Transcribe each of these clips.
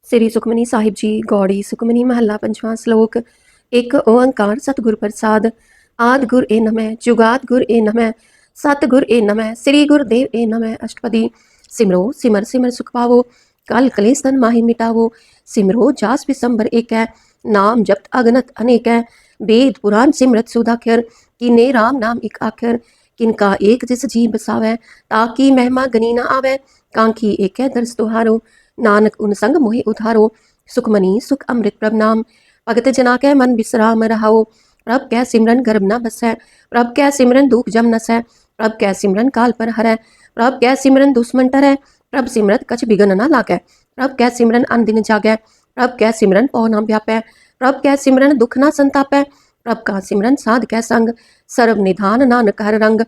श्री सुखमनी साहिब जी गौड़ी सुखमनी महला पंचवां श्लोक। एक ओंकार सतगुर प्रसाद। आद गुर ए नमः, जुगाद गुर ए नमः, सतगुर ए नमः, श्री गुरुदेव ए नमः। अष्टपदी। सिमरो सिमर सिमर सुख पावो, कल कलेस तन माहि मिटावो। सिमरो जास विसंबर एक है, नाम जपत अगनत अनेक है। वेद पुराण सिमरत सुधाखर, किने राम नाम एक आखर। किनका एक जिस जी बसावै, ताकि महिमा गनी न आवे। कांखी एक है दर्श तुहारो, नानक उन संग मोहि उधारो। सुखमनी सुख अमृत प्रभ नाम, भगत जना कै मन विश्राम रहाओ। प्रभ कै सिमरन गर्भ न बसै, प्रभ कै सिमरन दुख जम नसै। प्रभ कै सिमरन काल पर हरै, प्रभ कै सिमरन दुश्मन टरै। प्रभ सिमरत कछ बिघन न लागै, प्रभ कै सिमरन अनदिन जागै। प्रभ कै सिमरन पौ न व्यापै, प्रभ कै सिमरन दुख न संतापै। प्रभ का सिमरन साध कै संग, सर्व निधान नानक हर रंग।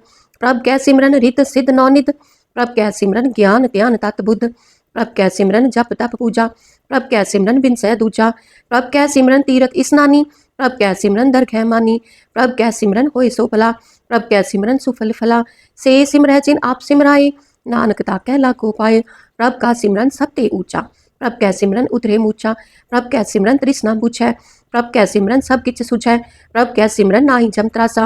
प्रभ कै सिमरन रित सिद्ध नौनिध, प्रभ कै सिमरन ज्ञान ध्यान तत बुद्ध। प्रभ कै सिमरन जप तप पूजा, प्रभ कै सिमरन बिनसै दूजा। प्रभ कै सिमरन तीरथ स्नानी, प्रभ कै सिमरन दरगह मानी। प्रभ कै सिमरन होए सो भला, प्रभ कै सिमरन सुफल फला। से सिमरह जिन आप सिमराए, नानक ताकै लाखो पाए। प्रभ का सिमरन सब ते ऊंचा, प्रभ कै सिमरन उतरे मूचा। प्रभ कै सिमरन तृष्णा बुझै, प्रभ कै सिमरन सब किछ सुझै। प्रभ कै सिमरन नाहि जम त्रासा,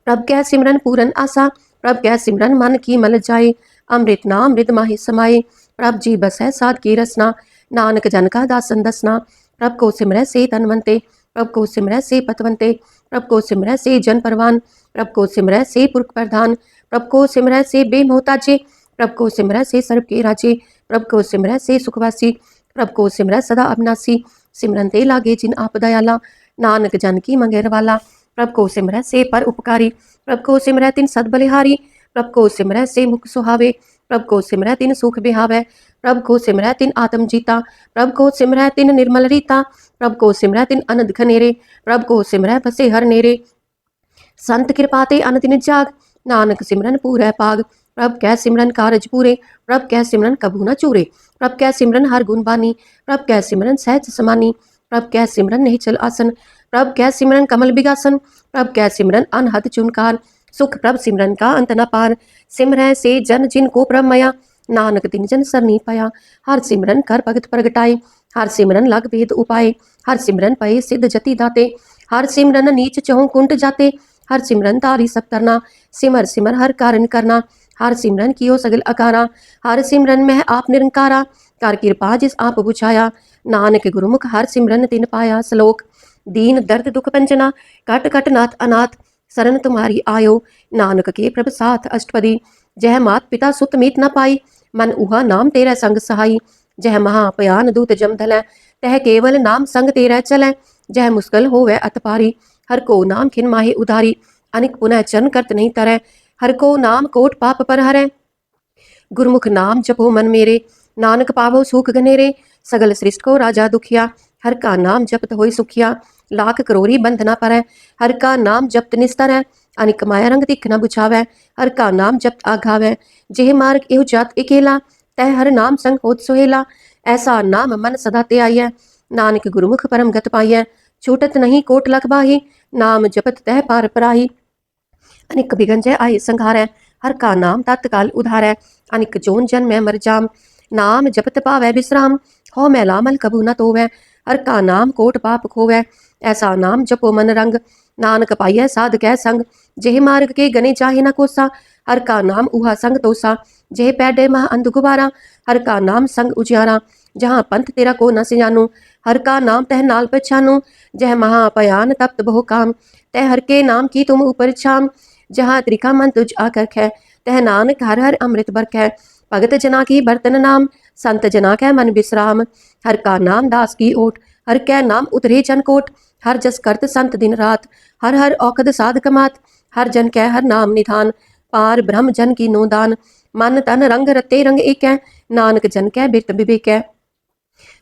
प्रभ कै सिमरन पूरन आसा। प्रभ कै सिमरन मन की मल जाए, अमृत नाम मृद माहि समाए। प्रभ जी बसै साध की रसना, नानक जन का दासन दसना। प्रभ को सिमरै से तनवंते, प्रभ को सिमरै से पतवंते। प्रभ को सिमरै से जन परवान, प्रभ को सिमरै से पुरख प्रधान। प्रभ को सिमरै से बेमोहताजे, प्रभ को सिमरै से सर्व के राजे। प्रभ को सिमरै से सुखवासी, प्रभ को सिमरै सदा अविनाशी। सिमरन ते लागे जिन आप दयाला, नानक जन की मंगेर वाला। प्रभ को सिमरै से पर उपकारी, प्रभ को सिमरै तिन सद बलिहारी। प्रभ को सिमरै से मुख सुहावे, प्रभ को सिमरै तिन सुख बिहावै। प्रभ को सिमरै तिन आत्म जीता, प्रभ को सिमरै तिन निर्मल रीता। प्रभ को सिमरै तिन अनंद खनेरे, प्रभ को सिमरै बसे हर नेरे। संत कृपा ते अनदिन जाग, नानक सिमरन पूरै पाग। प्रभ कै सिमरन कारज पूरे, प्रभ कै सिमरन कभू न चूरे। प्रभ कै सिमरन हर गुण बानी, प्रभ कै सिमरन सहज समानी। प्रभ कै सिमरन निश्चल आसन, प्रभ कै सिमरन कमल बिगासन। प्रभ कै सिमरन अनहद चुनकार, सुख प्रभ सिमरन का अंत न पार। सिमरै से जन जिन को प्रभ मया, नानक तिन जन सरनी पाया। हर सिमरन कर भगत प्रगटाए, हर सिमरन लग भेद उपाय। हर सिमरन पए सिद्ध जति दाते, हर सिमरन नीच चहुँ कुंट जाते। हर सिमरन तारी सब तरना, सिमर सिमर हर कारण करना। हर सिमरन कियो सगल अकारा, हर सिमरन में आप निरंकारा। कर कृपा जिस आप बुझाया, नानक गुरुमुख हर सिमरन तिन पाया। श्लोक। दीन दर्द दुख पंजना, कट कट नाथ अनाथ, शरण तुम्हारी आयो, नानक के प्रभ साथ। अष्टपदी। जह मात पिता सुत मीत न पाई, मन उहा नाम तेरा संग सहाई। जह महापयान दूत जम धलै, तह केवल नाम संग तेरा चलै। जह मुश्किल होवै अत पारी, हर को नाम खिन माहि उधारी। अनिक पुनः चरण करत नहीं तरै, हर को नाम कोट पाप पर हरै। गुरमुख नाम जपो मन मेरे, नानक पावो सुख घनेरे। सगल सृष्ट को राजा दुखिया, हर का नाम जपत होय सुखिया। लाख करोरी बंध न परै, हर का नाम जपत निस्तर है। अनिक माया रंग दिख न बुझावै, हर का नाम जपत आघावै। जेह मार्ग एहु जात एकेला, तह हर नाम संग होत सोहेला। ऐसा नाम मन सदा ते आइयै, नानक गुरुमुख परम गत पाइयै। छूटत नहीं कोट लख बाही, नाम जपत तह पार पराही। अनिक बिगन जय आए संघारै, हर का नाम तत्काल उधारै। अनिक जोन जन में मर जाम, नाम जपत पावै विश्राम। हो मैला मल कबू न तोवै, हर का नाम कोट पाप खोवै। ऐसा नाम जपो मन रंग, नानक पाइयै साध कै संग। जेह मार्ग के गने चाहे न कोसा, हर का नाम उहा संग तोसा। जेह पैडे मह अंध गुबारा, हर का नाम संग उजियारा। जहाँ पंथ तेरा को न सिजानू, हर का नाम तह नाल पहचानू। जह महापयान तप्त बहु काम, तह हर के नाम की तुम ऊपर छाम। जहाँ त्रिका मन तुझ आकर खे, तह नानक हर हर अमृत बरखै। भगत जना की बर्तन नाम, संत जना कै मन विश्राम। हर का नाम दास की ओट, हर कै नाम उतरे जन कोट। हर जस करत संत दिन रात, हर हर औखद साध कमात। हर जन कै हर नाम निधान, पार ब्रह्म जन की नो दान। मन तन रंग रते रंग एकै, नानक जन कै बिरत विवेकै।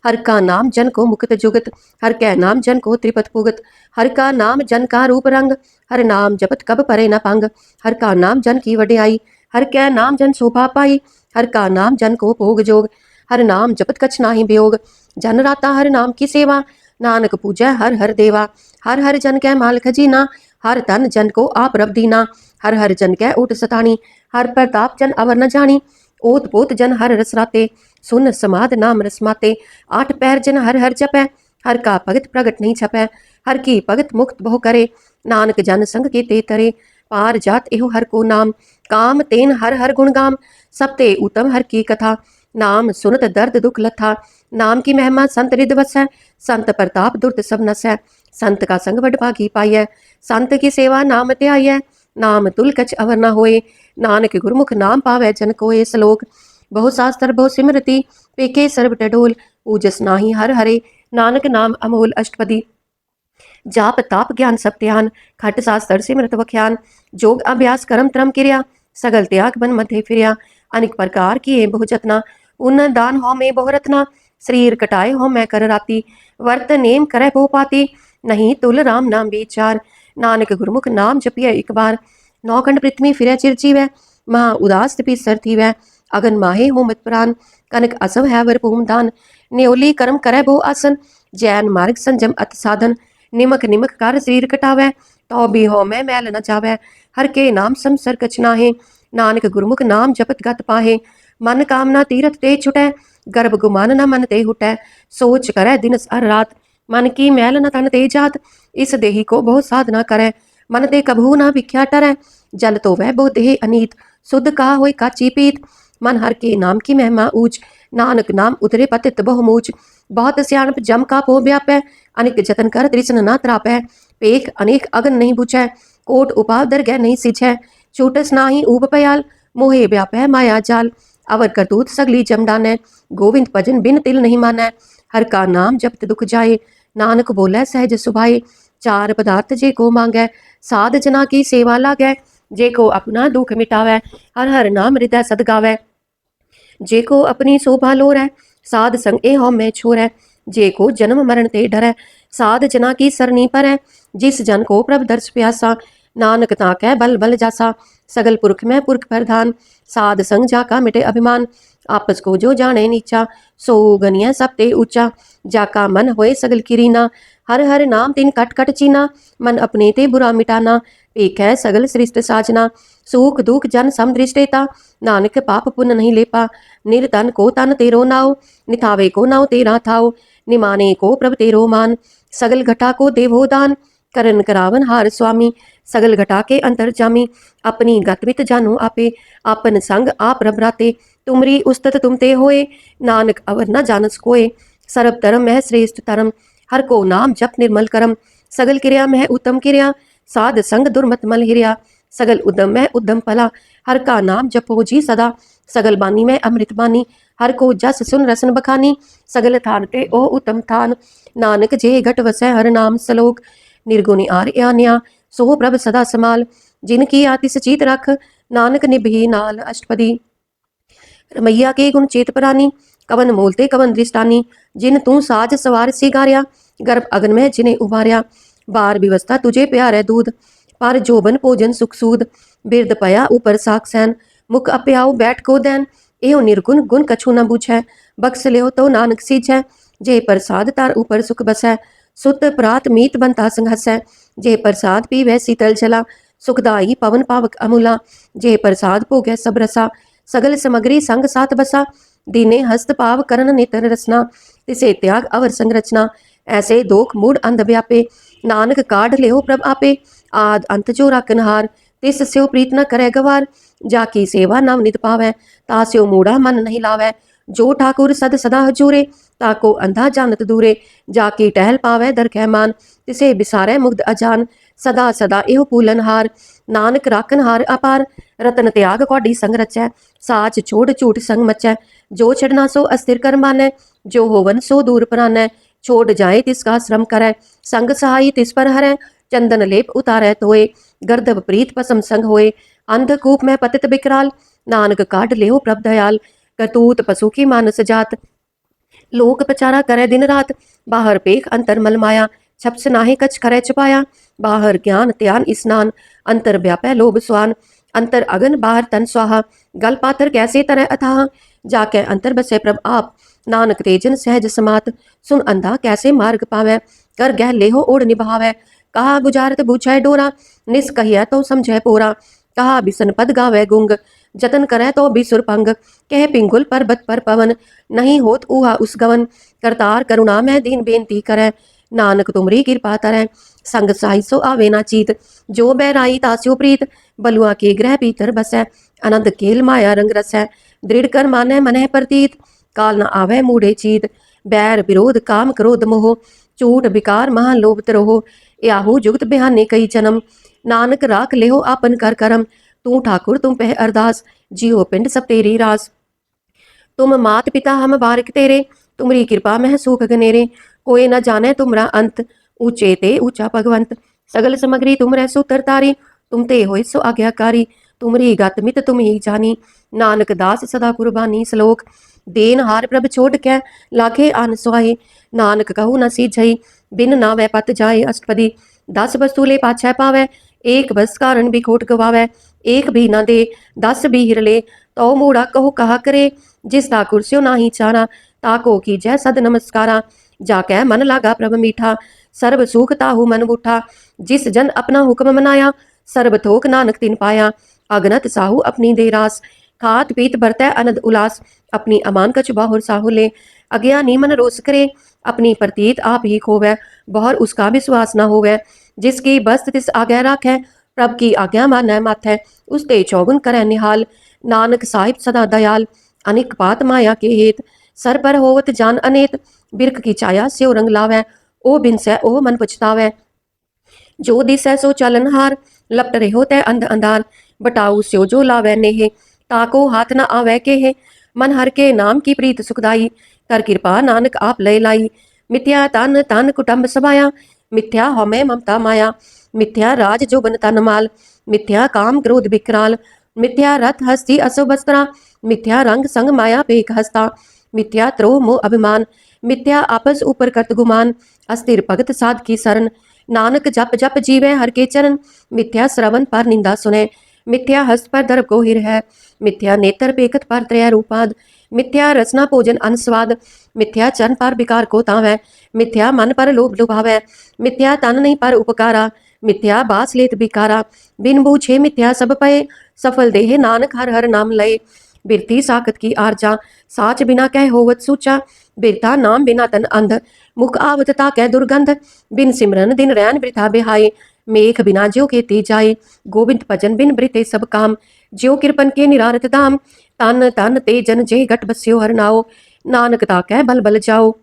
हर का नाम जन को मुक्त जुगत, हर कै नाम जन को त्रिपत पुगत। हर का नाम जन का रूप रंग, हर नाम जपत कब परे न पंग। हर का नाम जन की वड्याई, हर कै नाम जन शोभा पाई। हर का नाम जन को भोग जोग, हर नाम जपत कछ नाही वियोग। जन राता हर नाम की सेवा, नानक पूजै हर हर देवा। हर हर जन कै माल खजीना, हर तन जन को आप रब दीना। हर हर जन कै ऊट सतानी, हर प्रताप जन अवर न जानी। ओत पोत जन हर रस राते, सुन समाद नाम रसमाते, आठ पैर जन हर हर जपै, हर का भगत प्रगट नहीं छपै, हर की भगत मुक्त बहु करे, नानक जन संग के ते तरे, पार जात एहो हर को नाम, काम तेन हर हर गुण गाम, सब ते उत्तम हर की कथा, नाम सुनत दर्द दुख लथा, नाम की महिमा संत रिद वसै, संत प्रताप दुर्त सब नसै, संत का संग बड़ भागी पाइयै, संत की सेवा नाम त्याइयै, नाम तुल कछ अवर न होए, नानक गुरमुख नाम पावै जन कोए। श्लोक बहु शास्त्र बहु सिमरति, पेखे सर्ब टडोल, ऊजस नाही हर हरे, नानक नाम अमोल। अष्टपदी जाप ताप ज्ञान सब त्यान, खट शास्त्र सिमरत वख्यान, जोग अभ्यास करम त्रम क्रिया, सगल त्याग बन मध्य फिरिया, अनेक प्रकार किए बहु जतना, उन दान हो में बहु रत्ना, शरीर कटाए हो मैं कर राती, वर्त नेम करे बहु पाती, नहीं तुल राम नाम विचार, नानक गुरमुख नाम जपिए एक बार, नौखंड पृथ्वी फिरे चिरजीवै, महा उदास तपी सर थीवै, अगन माहे हो मत प्राण, कनक असव है वर भूम दान, न्योली कर्म करे बहु आसन, जैन मार्ग संजम अत साधन, निमक निमक कर शरीर कटावै, तो भी हो मैं मैल न जावै, हर के नाम समसर कछ नाहे, नानक गुरमुख नाम जपत गत पाहे, मन कामना तीरथ ते छुटै, गर्भ गुमान न मन ते हुटै, सोच करे दिन हर रात, मन की मैल न तन ते जात, इस देही को बहुत साधना करे, मन ते कभू न भिख्या टरै, जल तो वह बहु देह अनीत, शुद्ध कहा होय काची पीत, मन हर के नाम की महिमा ऊंच, नानक नाम उतरे पतित बहु मूच, बहुत सियाणप जम का पो व्यापै, अनेक जतन कर तृष्ण न त्रापै, पेख अनेक अगन नहीं बुझै, कोट उपाव दरगह नहीं सिझै, छूटस नाही ऊब पयाल, मोहे व्यापै माया जाल, अवर करतूत सगली जम डानै, गोविंद भजन बिन तिल नहीं मानै, हर का नाम जपत दुख जाए, नानक बोलै सहज सुभाए, चार पदार्थ जे को मांगै, साध जना की सेवा लागै, जे को अपना दुख मिटावै, हर हर नाम हृदय सद गावै, जे को अपनी शोभा लोरै, साध संग ए हो मैं छोरै, जे को जन्म मरण ते डरै, साध जना की सरनी परै, जिस जन को प्रभ दर्श प्यासा, नानक ताकै बल बल जासा, सगल पुरख में पुरख प्रधान, साध संग जाका मिटे अभिमान, आपस को जो जाने नीचा, सो गनिय सब ते ऊंचा, जाका मन होए सगल किरीना, हर हर नाम तिन कट कट चीना, मन अपने ते बुरा मिटाना, एक है सगल सृष्ट साजना, सुख दुख जन सम दृष्टेता, नानक पाप पुण्य नहीं लेपा, निर्धन को तन तेरो नाव, निथावे को नाव तेरा थाव, निमाने को प्रभ तेरो मान, सगल घटा को देवो दान, करन करावन हार स्वामी, सगल घटा के अंतर जामी, अपनी गतमित जानो आपे, आपन संग आप रबराते, तुमरी उस्तत तुम ते होए, नानक अवर न जानस कोय, सर्व धर्म मह श्रेष्ठ धर्म, हर को नाम जप निर्मल करम, सगल क्रिया मह उत्तम क्रिया, साध संग दुर्मत मल हिरिया, सगल उद्यम में उद्यम फला, हर का नाम जपो जी सदा, सगल बानी में अमृत बानी, हर को जस सुन रसन बखानी, सगल थान ते ओ उत्तम थान, नानक जे घट वसै हर नाम सलोक, निर्गुणी आर आन्या, सो प्रभ सदा समाल, जिनकी आति सचीत रख, नानक निभही नाल। अष्टपदी रमैया के गुण चेत परानी, कवन मोलते कवन दृष्टानी, जिन तू साज सवार सिगारिया, गर्भ अगन में जिन्हें उबारिया, बार व्यवस्था तुझे प्यारे दूध, पर जोबन भोजन सुख सूद, बिरद पया ऊपर साक्षैन, मुख अप्याऊ बैठ को दैन, एहो निर्गुण गुण कछु न बुझै, बक्स लियो तो नानक सीझै, जे प्रसाद तार ऊपर सुख बसै, सुत प्रात मीत बनता संग हसै, जे प्रसाद पीवै शीतल जला, सुखदाई पवन पावक अमूला, जे प्रसाद भोगै सब रसा, सगल समग्री संग साथ बसा, दीने हस्त पाव करन नेतर रसना, तिसे त्याग अवर संरचना, ऐसे दोख मूड अंध व्यापे, नानक काढ़ लेहो प्रभ आपे, आद अंत जो राखनहार, तिस स्यो प्रीत न करे गवार, जाकी सेवा नव नित पावै, तास्यो मूढ़ा मन नहीं लावै, जो ठाकुर सद सदा हजूरे, ताको अंधा जानत दूरे, जाकी टहल पावै दरखै मान, तिसे बिसारै मुग्ध अजान, सदा सदा एहो पूलनहार, नानक राखनहार अपार, रतन त्याग कौडी संग रचै, साच छोड़ झूठ संग मचै, जो छड़ना सो अस्थिर कर मानै, जो होवन सो दूर परानै, छोड़ जाए तिसका श्रम करै, संग सहाई तिस पर हरै, चंदन लेप उतारै तोए, गर्दभ प्रीत पसम संग होए, अंधकूप में पतित बिकराल, नानक काढ़ लेहो प्रभ दयाल, करतूत पशु की मानस जात, लोक पचारा करे दिन रात, बाहर पेख अंतर मल माया, छप्स नाहे कछ करे छुपाया, बाहर ज्ञान त्यान स्नान, अंतर व्यापै लोभ स्वान, अंतर अगन बाहर तन स्वाहा, गल पातर कैसे तरह अथाह, जाके अंतर बसे प्रभ आप, नानक तेजन सहज समात, सुन अंधा कैसे मार्ग पावै, कर गह लेहो ओढ़ निभावै, कहा बुझारत बुझै डोरा, निस कहिया तो समझै पोरा, कहा बिसन पद गावै गुंग, जतन करे तो भी सुरपंग, कह पिंगुल पर्वत पर पवन, नहीं होत ऊहा उस गवन, करतार करुणा मैं दीन बेनती करे, नानक तुमरी कृपा तरह, संग साई सो आवे ना चीत, जो बैराई तास्यो प्रीत, बलुआ के ग्रह भीतर बसै, आनंद केल माया रंग रसै, दृढ़ कर माने मनह प्रतीत, काल न आवे मूढ़े चीत, बैर विरोध काम क्रोध मोह, झूठ विकार महा लोभ तरोह, याहू जुगत बिहाने कई जन्म, नानक राख लेहो आपन कर करम, तू ठाकुर तुम पह अरदास, जियो पिंड सब तेरी रास, तुम मात पिता हम बारिक तेरे, तुमरी कृपा मह सूख गनेरे, कोई न जाने तुमरा अंत, ऊंचे ते ऊंचा भगवंत, सगल समग्री तुम रह सुतर तारी, तुम ते होय सो आज्ञाकारी, तुमरी गत मित तुम ही जानी, नानक दास सदा कुर्बानी सलोक, देन हार प्रभ छोड़ कै लाखे आन सुहाई, नानक कहू न सीझई, बिन नावै पत जाए अष्टपदी, 10 वस्तु ले पाछै पावै, एक बस कारण भी खोट गवावै, एक भी न दे 10 भी हिर ले, तो मूड़ा कहो कहा करे, जिस ता कुर्सियों नाही चारा, ताको की जय सद नमस्कारा, जाकै मन लागा प्रभ मीठा, सर्व सुख ताहू मन बूठा, जिस जन अपना हुक्म मनाया, सर्व थोक नानक तिन पाया, अगनत साहू अपनी दे रास, खात पीत बरतै अनंद उलास, अपनी अमान कछ बाहुर साहू ले, अज्ञानी मन रोस करे, अपनी प्रतीत आप ही खोवै, बहुर उसका विश्वास न होवै, जिसकी बस्त तिस आज्ञा राखै, प्रभ की आज्ञा मानै माथै, उसते चौगुन करै निहाल, नानक साहिब सदा दयाल, अनिक पात माया के हेत, सर पर होवत जान अनेत, बिरख की छाया स्यो रंग लावै, ओ बिनसै ओ मन पछतावै, जो दिसै सो चलन हार, लपट रहो तै अंध अंधार, बटाऊ स्यो जो लावै नेह, ताको हाथ न आवै केह, मन हर के नाम की प्रीत सुखदाई, कर कृपा नानक आप लय लाई, मिथ्या तन तन कुटुंब समाया, मिथ्या हमें ममता माया, मिथ्या राज जो बन तन माल, मिथ्या काम क्रोध विकराल, मिथ्या रथ हस्ती असुभस्त्रा, मिथ्या रंग संग माया पेक हस्ता, मिथ्या त्रोह मोह अभिमान, मिथ्या आपस ऊपर करत गुमान, अस्थिर भगत साध की शरण, नानक जप जप जीवे हर के चरण, मिथ्या श्रवण पर निंदा सुने, मिथ्या हस्त पर दर्प गोहिर है, मिथ्या नेत्र पेखत पर त्रय रूपाद, मिथ्या रचना भोजन अनस्वाद, मिथ्या चरण पर विकार को तावै, मिथ्या मन पर लोभ लुभावै, मिथ्या तन नहीं पर उपकारा, मिथ्या बास लेत बिकारा, बिन बूझे मिथ्या सब पए, सफल देह नानक हर हर नाम लय, बिरती साकत की आरजा, साच बिना कह होवत सूचा, बिरता नाम बिना तन अंध, मुख आवत ताकै दुर्गंध, बिन सिमरन दिन रैन वृथा बिहाय, मेघ बिना ज्यो खेती जाय, गोविंद भजन बिन बृते सब काम, ज्यो कृपन के निरारत धाम, तन तन ते जन जे घट बस्यो हर नाओ, नानक ताकै बल बल जाओ,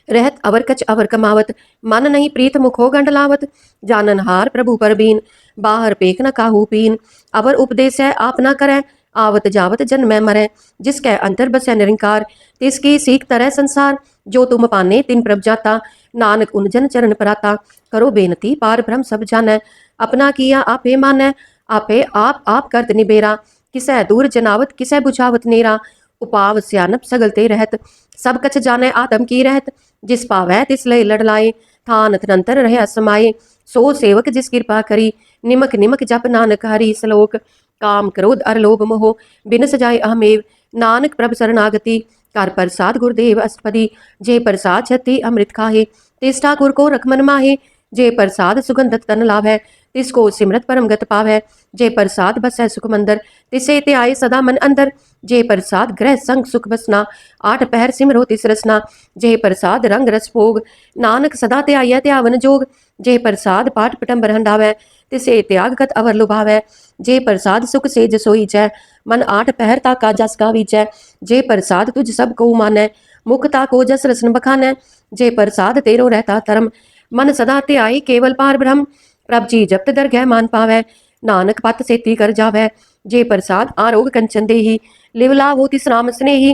रहत अवर कच अवर कमावत, मन नहीं प्रीत मुखो गंड लावत, जानन हार प्रभु पर बीन, बाहर पेख न काहू पीन, अवर उपदेश है आप न करै, आवत जावत जन में मरै, जिसकै अंतर बसै निरंकार, तिसकी सीख तरह संसार, जो तुम पाने तिन प्रभ जाता, नानक उन जन चरण पराता, करो बेनती पार ब्रह्म सब जानै, अपना किया आपे मानै, आपे आप करत निबेरा, किसै दूर जनावत किसै बुझावत नेरा, उपाव स्यानप सगलते रहत, सब कछ जाने आदम की रहत, जिस पावै तिस लय लड़लाए, थान तनंतर रहे असमाये, सो सेवक जिस कृपा करी, निमक निमक जप नानक हरि सलोक, काम क्रोध अर लोभ मोह, बिन सजाए अहमेव, नानक प्रभ शरणागति, कर प्रसाद गुरुदेव अष्टपदी, जे प्रसाद छति अमृत खाहे, तिस ठाकुर को रखमन माहे, जे प्रसाद सुगंधत तन लाभै, तिसको सिमरत परम गत पावै, जे प्रसाद बसै सुख मंदर, तिसे ते आए सदा मन अंदर, जे प्रसाद ग्रह संग सुख बसना, 8 पहर सिमरो तिस रसना, जे प्रसाद रंग रस भोग, नानक सदा ते आया त्यावन जोग, जे प्रसाद पाठ पटंबर हंडावै, तिसे त्याग कत अवर लुभावै, जे प्रसाद सुख से जसोई जै, मन 8 पहर ताका जस का विचै, जे प्रसाद तुझ सब को मानै, मुख ताको जस रसन बखानै, जे प्रसाद तेरो रहता धर्म, मन सदा ते आई केवल पार ब्रह्म, प्रभ जी जपत दरगह मान पावै, नानक पत सेती कर जावै, जे प्रसाद आरोग कंचन देही, लिवला हो तिस राम स्नेही,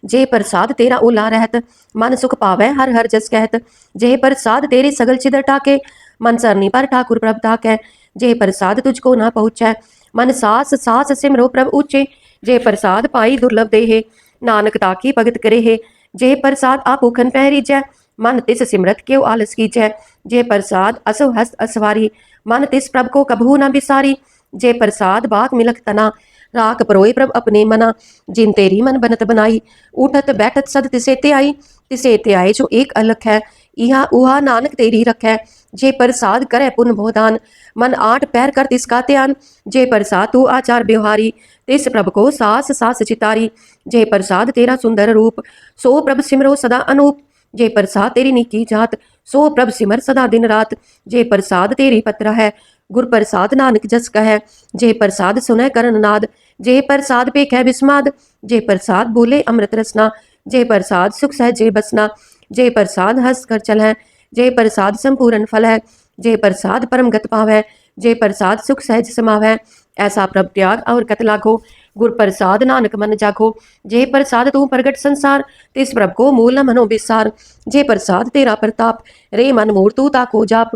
जे प्रसाद तेरा ओला रहत, मन सुख पावै हर हर जस कहत, जे प्रसाद तेरे सगल छिदर टाके, मन सरनी पर ठाकुर प्रभ ताकै, जे प्रसाद तुझको ना पहुँचै, मन सास सास सिमरो प्रभ ऊचे, जे प्रसाद पाई दुर्लभ देहे, नानक ताकी भगत करे है, जे प्रसाद आपूखन पहरीजै, मन तिस सिमरत क्यों आलस कीजै, जे प्रसाद असो हस्त असवारी, मन तिस प्रभ को कभू न बिसारी, जे प्रसाद बाक मिलक तना, राख परोए प्रभ अपने मना, जिन तेरी मन बनत बनाई, उठत बैठत सद तिसे ते आई, जो एक अलख है, इहा उहा नानक तेरी रखै, जे प्रसाद करे पुन भोदान। मन आठ पैर कर तिसका त्यान, जे प्रसाद तू आचार व्यवहारी। तिस प्रभ को सास सास चितारी, जे प्रसाद तेरा सुंदर रूप। सो प्रभ सिमरो सदा अनूप, जे प्रसाद तेरी निकी जात। सो प्रभ सिमर सदा दिन रात, जे प्रसाद तेरी पत्र है। गुर प्रसाद नानक जस कह, जे प्रसाद सुनै करण नाद। जे प्रसाद पे कै विस्माद, जे प्रसाद बोले अमृत रसना। जे प्रसाद सुख सहजे बसना, जे प्रसाद हंस कर चल है। जे प्रसाद संपूर्ण फल है, जे प्रसाद परम गत पाव है। जे प्रसाद सुख सहज समाव है, ऐसा प्रभ त्याग और कत लागो। गुर प्रसाद नानक मन जागो, जे प्रसाद तू प्रगट संसार। तिस प्रभ को मूल न मनो विसार, जे प्रसाद तेरा प्रताप। रे मन मूर तू ताको जाप,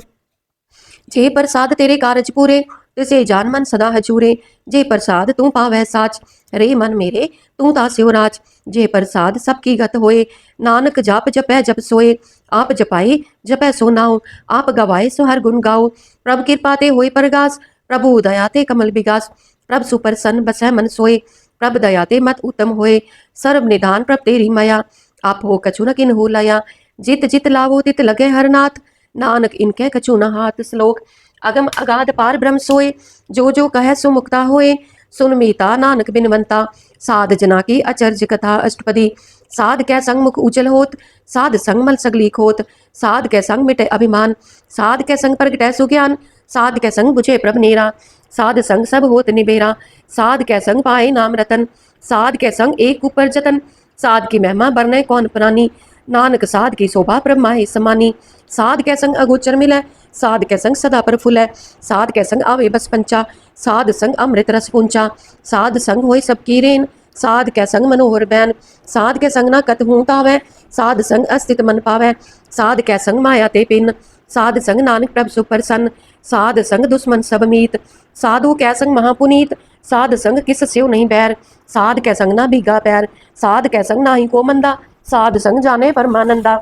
जे प्रसाद तेरे कारज पूरे। तिसे जान मन सदा हजूरे, जे प्रसाद तू पावै साच। रे मन मेरे तू तास्यो राज, जे प्रसाद सबकी गत होए। नानक जाप जपै जप सोए, आप जपाए जपै सो नाओ। आप गवाए सो हर गुण गाओ, प्रभ कृपा ते होए परगास। प्रभु दया ते कमल विगास, प्रभ सुप्रसन्न बसै मन सोए। प्रभ दया ते मत उत्तम होए, सर्व निधान प्रभ तेरी माया। आप हो कछु न किन्हु लाया, जित जित लावो तित लगे हर नाथ। नानक इनके कछु न हाथ। श्लोक। अगम अगाध पार ब्रह्म सोए, जो जो कहे सो मुक्ता होए। सुन मीता नानक बिनवंता, साध जना की अचर्ज कथा अष्टपदी। साध कै संग मुख उजल होत, साध संग मल सगली खोत। साध कै संग मिटे अभिमान, साध कै संग प्रगटै सुज्ञान। साध कै संग बुझे प्रभ नेरा, साध संग सब होत निबेरा। साध कै संग पाए नाम रतन, साध कै संग एक ऊपर जतन। साध की महिमा बरने कौन प्राणी, नानक साध की शोभा प्रभ माहे समानी। साध कै संग अगोचर मिलै, साध कै संग सदा प्रफुल्लै। साध कै संग आवे बस पंचा, साध संग अमृत रस पुंचा। साध संग होय सबकी रेन, साध कै संग मनोहर बैन। साध कै संग ना कतहूँ तावै, साध संग अस्तित मन पावै। साध कै संग माया ते पिन, साध संग नानक प्रभ सुप्रसन्न। साध संग दुश्मन सब मीत, साधु कै संग महापुनीत। साध संग किस स्यो नहीं बैर, साध कै संग ना भीगा पैर। साध कै संग नाही को मंदा, साध संग जाने परमानंदा।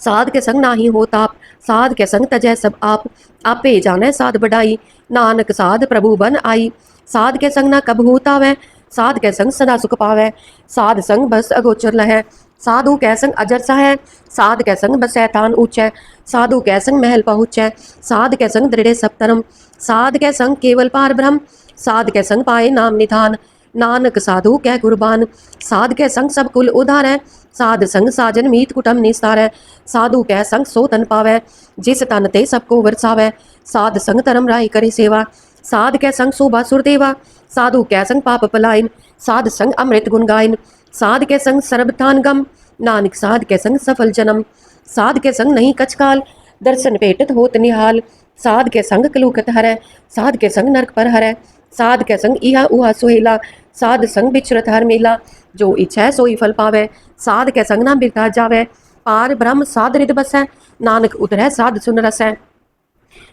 साध के संग नाही हो ताप, साध के संग तजै सब आप। आपे जाने साध बढ़ाई, नानक साध प्रभु बन आई। साध के संग ना कबहू तावै, साध के संग सदा सुख पावै। साध संग बस अगोचर लहै, साधु कै संग अजर सहै। साध कै संग बसै थान ऊंचै, साधु कै संग महल पहुँचै। साध कै संग दृढ़े सब धर्म, साध कै संग केवल पार ब्रह्म। साध कै संग पाए नाम निधान, नानक साधु कै कुर्बान। साध कै संग सब कुल उधारै, साध संग साजन मीत कुटुम निस्तारै। साधु कै संग सो तन पावै, जिस तन ते सबको वरसावै। साध संग धर्म राय करे सेवा, साध कै संग शोभा सुरदेवा। साधु कै संग पाप पलायन, साध संग अमृत गुण गायन। साध कै संग सर्वथान गम, नानक साध कै संग सफल जन्म। साध कै संग नहीं कचकाल, दर्शन भेटत होत निहाल। साध कै संग कलूकत हरै, साध कै संग नरक पर हरै। साध कै संग इहा उहा सुहेला, साध संग बिचरत हर मेला। जो इच्छा सोई फल पावै, साध कै संग ना बिरथा जावै। पार ब्रह्म साध रिद बसै, नानक उतरै साध सुन रसै।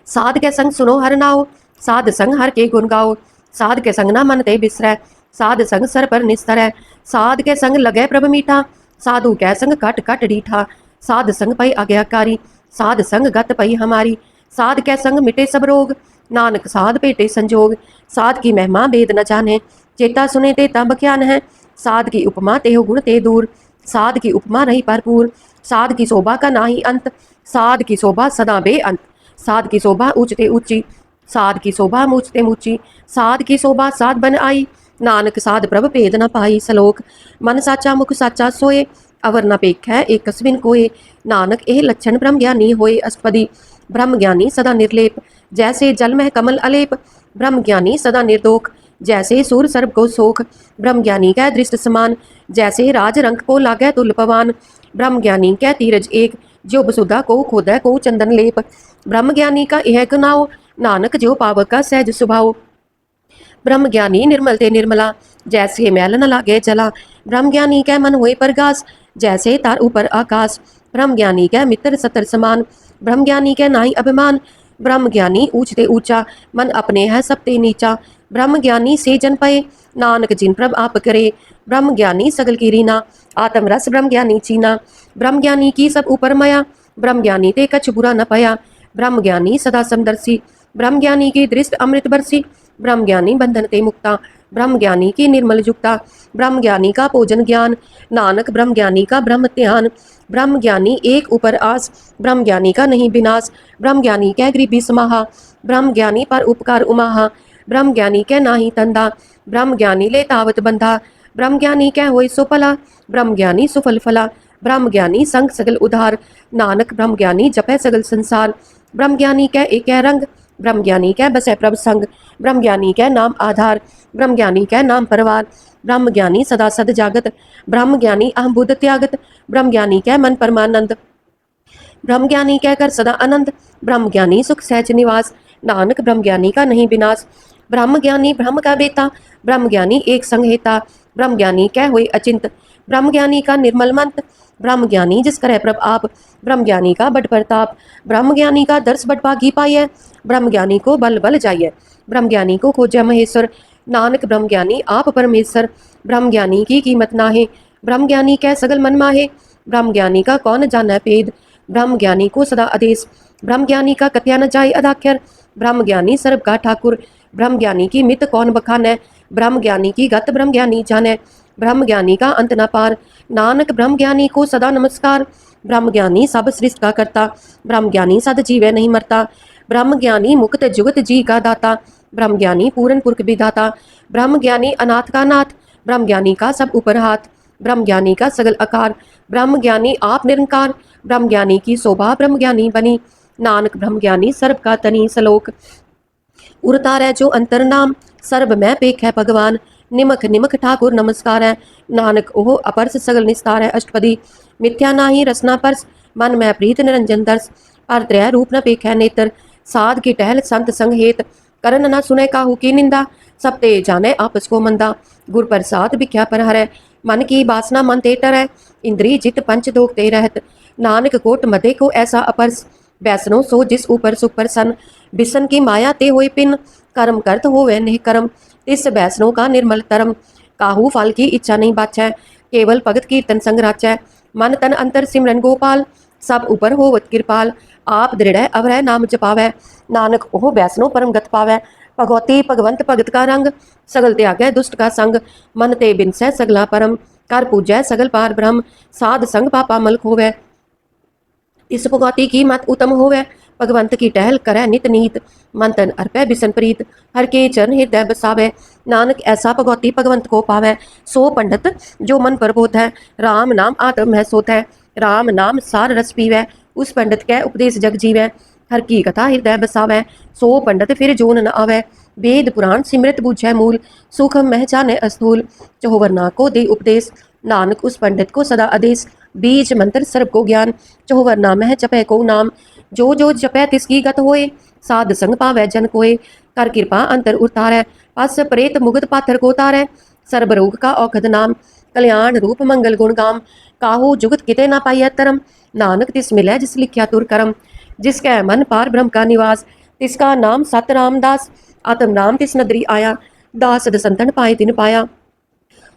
साध कै संग सुनो हर नाओ, साध संग हर के गुण गाओ। साध कै संग ना मन ते बिसरै, साध संग सर पर निस्तरै। साध कै संग लगै प्रभ मीठा, साधु कै संग कट कट डीठा। साध संग पई आज्ञाकारी, साध संग गत पई हमारी। साध कै संग मिटे सब रोग, नानक साध पेटे संजोग। साध की महिमा भेद न जाने, चेता सुने ते तब ज्ञान है। साध की उपमा तेहो गुण ते दूर, साध की उपमा रही भरपूर। साध की शोभा का नाही अंत, साध की शोभा सदा बेअंत। साध की शोभा ऊंचते ऊंची, साध की शोभा मूचते मूची। साध की शोभा साध बन आई, नानक साध प्रभ भेद न पाई। श्लोक। मन साचा मुख साचा सोए, अवर न पेखै एक कस्बिन कोय। नानक एह लक्षण ब्रह्म ज्ञानी होए अष्टपदी। ब्रह्म ज्ञानी सदा निर्लेप, जैसे जल में कमल अलेप। ब्रह्म ज्ञानी सदा निर्दोख, जैसे सूर सर्व को सोख। ब्रह्म ज्ञानी कै दृष्ट समान, जैसे राज रंग को लागै तुल पवान। ब्रह्म ज्ञानी कै तीरज एक, जो बसुधा को खोदै को चंदन लेप। ब्रह्म ज्ञानी का यह गुनाओ, नानक जो पावक का सहज स्वभाव। ब्रह्म ज्ञानी निर्मल ते निर्मला, जैसे मैल न लागे जला। ब्रह्म ज्ञानी कै मन हुए परगास, जैसे तार ऊपर आकाश। ब्रह्म ज्ञानी कै मित्र सतर समान, ब्रह्म ज्ञानी कै नाही अभिमान। ब्रह्म ज्ञानी ऊंचते ऊंचा, मन अपने है सबते नीचा। ब्रह्म ज्ञानी से जन पए, नानक जिन प्रभ आप करे। ब्रह्म ज्ञानी सगल की रीना, आत्म रस ब्रह्म ज्ञानी चीना। ब्रह्म ज्ञानी की सब ऊपर मया, ब्रह्म ज्ञानी ते कछ बुरा न पया। ब्रह्म ज्ञानी सदा समदर्शी, ब्रह्म ज्ञानी की दृष्ट अमृत बरसी। ब्रह्म ज्ञानी बंधन ते मुक्ता, ब्रह्म ज्ञानी की निर्मल जुक्ता, ब्रह्म ज्ञानी का भोजन ज्ञान, नानक ब्रह्म ज्ञानी का ब्रह्म ध्यान, ब्रह्म ज्ञानी एक ऊपर आस, ब्रह्म ज्ञानी का नहीं विनाश, ब्रह्म ज्ञानी कै गरीबी समाहा, ब्रह्म ज्ञानी पर उपकार उमाहा, ब्रह्म ज्ञानी कै नाही तंदा, ब्रह्म ज्ञानी ले तावत बंधा, ब्रह्म ज्ञानी कै होय सो फला, ब्रह्म ज्ञानी सुफल फला, ब्रह्म ज्ञानी संग सगल उधार, नानक ब्रह्म ज्ञानी जपै सगल संसार, ब्रह्म ज्ञानी कै एक रंग, ब्रह्म ज्ञानी कै बसै प्रभ संग, ब्रह्म ज्ञानी कै नाम आधार, ब्रह्म ज्ञानी कै नाम परवार, ब्रह्म ज्ञानी सदा सद जागत, ब्रह्म ज्ञानी अहम बुद्ध त्यागत, ब्रह्म ज्ञानी कै मन परमानंद, ब्रह्म ज्ञानी कह कर सदा आनंद, ब्रह्म ज्ञानी सुख सहज निवास, नानक ब्रह्म ज्ञानी का नहीं विनाश, ब्रह्म ज्ञानी ब्रह्म का बेटा, ब्रह्म ज्ञानी एक संग हेता, ब्रह्म ज्ञानी कह हुए अचिंत, ब्रह्म ज्ञानी का निर्मल मंत, ब्रह्म ज्ञानी जिस करे प्रभ आप, ब्रह्म ज्ञानी का बड़ प्रताप, ब्रह्म ज्ञानी का दर्श बड़ भागी पाइय, ब्रह्म ज्ञानी को बल बल जाइए, ब्रह्म ज्ञानी को खोजे महेश्वर, नानक ब्रह्म ज्ञानी आप परमेश्वर, ब्रह्म ज्ञानी की कीमत नाहे, ब्रह्म ज्ञानी कह सगल मन माहे, ब्रह्म ज्ञानी का कौन जाना भेद, ब्रह्म ज्ञानी को सदा आदेश, ब्रह्म ज्ञानी का कथ्या न जाय अदाख्यर, ब्रह्म ज्ञानी सर्व का ठाकुर, ब्रह्म ज्ञानी की मित कौन बखाने, ब्रह्म ज्ञानी की गत ब्रह्म ज्ञानी जाने, ब्रह्म ज्ञानी का अंत न पार, नानक ब्रह्म ज्ञानी को सदा नमस्कार, ब्रह्म ज्ञानी सब सृष्टि का करता, ब्रह्म ज्ञानी सद जीवै नहीं मरता, ब्रह्म ज्ञानी मुक्त जुगत जी का दाता, ब्रह्म ज्ञानी पूर्ण पुरख विधाता, ब्रह्म ज्ञानी अनाथ का नाथ, ब्रह्म ज्ञानी का सब ऊपर हाथ, ब्रह्म ज्ञानी का सगल आकार, ब्रह्म ज्ञानी आप निरंकार, ब्रह्म ज्ञानी की शोभा ब्रह्म ज्ञानी बनी, नानक ब्रह्म ज्ञानी सर्व का तनी सलोक, उरतार है जो अंतर नाम, सर्व में पेख है भगवान, निमख निमख ठाकुर नमस्कार है, नानक ओह अपरस सगल निस्तार है अष्टपदी, मिथ्या नाही रसना परस, मन में प्रीत निरंजन दर्श, पर त्रय रूप न पेख है नेत्र, साध की टहल संत संग हेत, करन न सुने काहू की निंदा, सब ते जाने आपस को मंदा, गुर प्रसाद भिख्या पर हरै, मन की बासना मन ते टरै, इंद्री जित पंच दोख ते रहत, नानक कोट मदे को ऐसा अपरस, बैसनो सो जिस ऊपर सुख प्रसन्न, बिसन की माया ते होए पिन, कर्म करत होवे नहीं कर्म, तिस बैसनो का निर्मल तरम, काहू फल की इच्छा नहीं बाचै, केवल भगत कीर्तन संग राचै, मन तन अंतर सिमरन गोपाल, सब ऊपर होवत कृपाल, आप दृढ़ अवरह नाम जपावै, नानक ओह बैसनो परम गत पावै, भगवती भगवंत भगत का रंग, सगल त्यागै दुष्ट का संग, मन ते बिनसै सगला परम, कर पूजै सगल पार ब्रह्म, साध संग पापा मलक होवै, इस भगवती की मत उत्तम होवै, भगवंत की टहल करै नित नीत, मन तन अर्पै बिसन प्रीत, हर के चरण हृदय बसावै, नानक ऐसा भगवती भगवंत को पावै, सो पंडित जो मन प्रबोध है, राम नाम आत्म है सोत है, राम नाम सार रस पीवै, उस पंडित कै उपदेश जग जीवै, हर की कथा हृदय बसावै, सो पंडित फिर जोन न आवै, वेद पुराण सिमृत बूझै मूल, सुख मह जाने अस्थूल, चहुवरना को दे उपदेश, नानक उस पंडित को सदा आदेश, बीज मंत्र सर्व को ज्ञान, चहुवरना मह जपै को नाम, जो जो जपै तिसकी गत होए, साध संग पावै जन कोय, कर कृपा अंतर उतारै, पस प्रेत मुगत पाथर को तारै, सर्ब रोग का औखद नाम, कल्याण रूप मंगल गुण गाम, काहू जुगत किते ना पाइय तरम, नानक तिस मिलै जिस लिख्या तुर करम, जिसकै मन पार ब्रह्म का निवास, तिसका नाम सत रामदास, आत्म राम तिस नदरी आया, दास सद संतन पाए तिन पाया,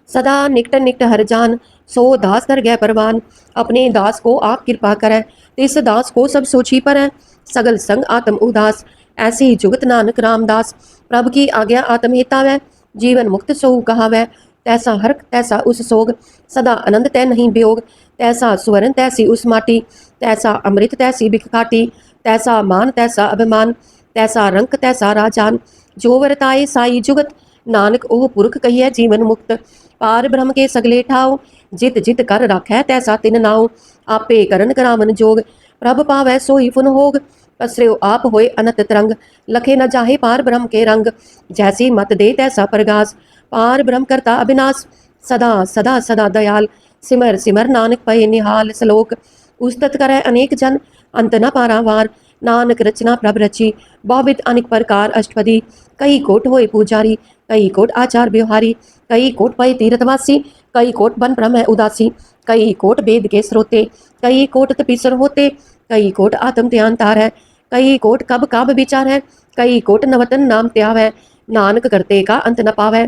सदा निकट निकट हर जान, सो दास कर गए परवान, अपने दास को आप कृपा करै, तिस दास को सब सोची परै, सगल संग आत्म उदास, ऐसी जुगत नानक रामदास, प्रभु की आज्ञा आत्म हितावै, जीवन मुक्त सो कहावै, तैसा हर्क तैसा उस सोग, सदा आनंद तै नहीं वियोग, तैसा सुवर्ण तैसी उस माटी, तैसा अमृत तैसी बिख काटी, तैसा मान तैसा अभिमान, तैसा रंक तैसा राजान, जो वरताए साई जुगत, नानक ओह पुरख कहिए जीवन मुक्त, पार ब्रह्म के सगले ठाव, जित जित कर राखै तैसा तिन नाव, आपे करन करावन जोग, प्रभ पावै सोई फुन होग, पसर्यो आप होए अनत तरंग, लखे न जाहे पार ब्रह्म के रंग, जैसी मत दे तैसा प्रगास, पार ब्रह्म करता अविनाश, सदा सदा सदा दयाल, सिमर सिमर नानक पय निहाल, सलोक उस्तत करै अनेक जन, अंत न पारावार, नानक रचना प्रभ रची, बहुविध अनेक प्रकार अष्टपदी, कई कोट होए पुजारी, कई कोट आचार व्यवहारी, कई कोट पय तीर्थवासी, कई कोट बन ब्रह्म है उदासी, कई कोट वेद के स्रोते, कई कोट तपीसर होते, कई कोट आत्म ध्यान तार है, कई कोट कब काब विचार है, कई कोट नवतन नाम त्याव है, नानक करते का अंत न पावै,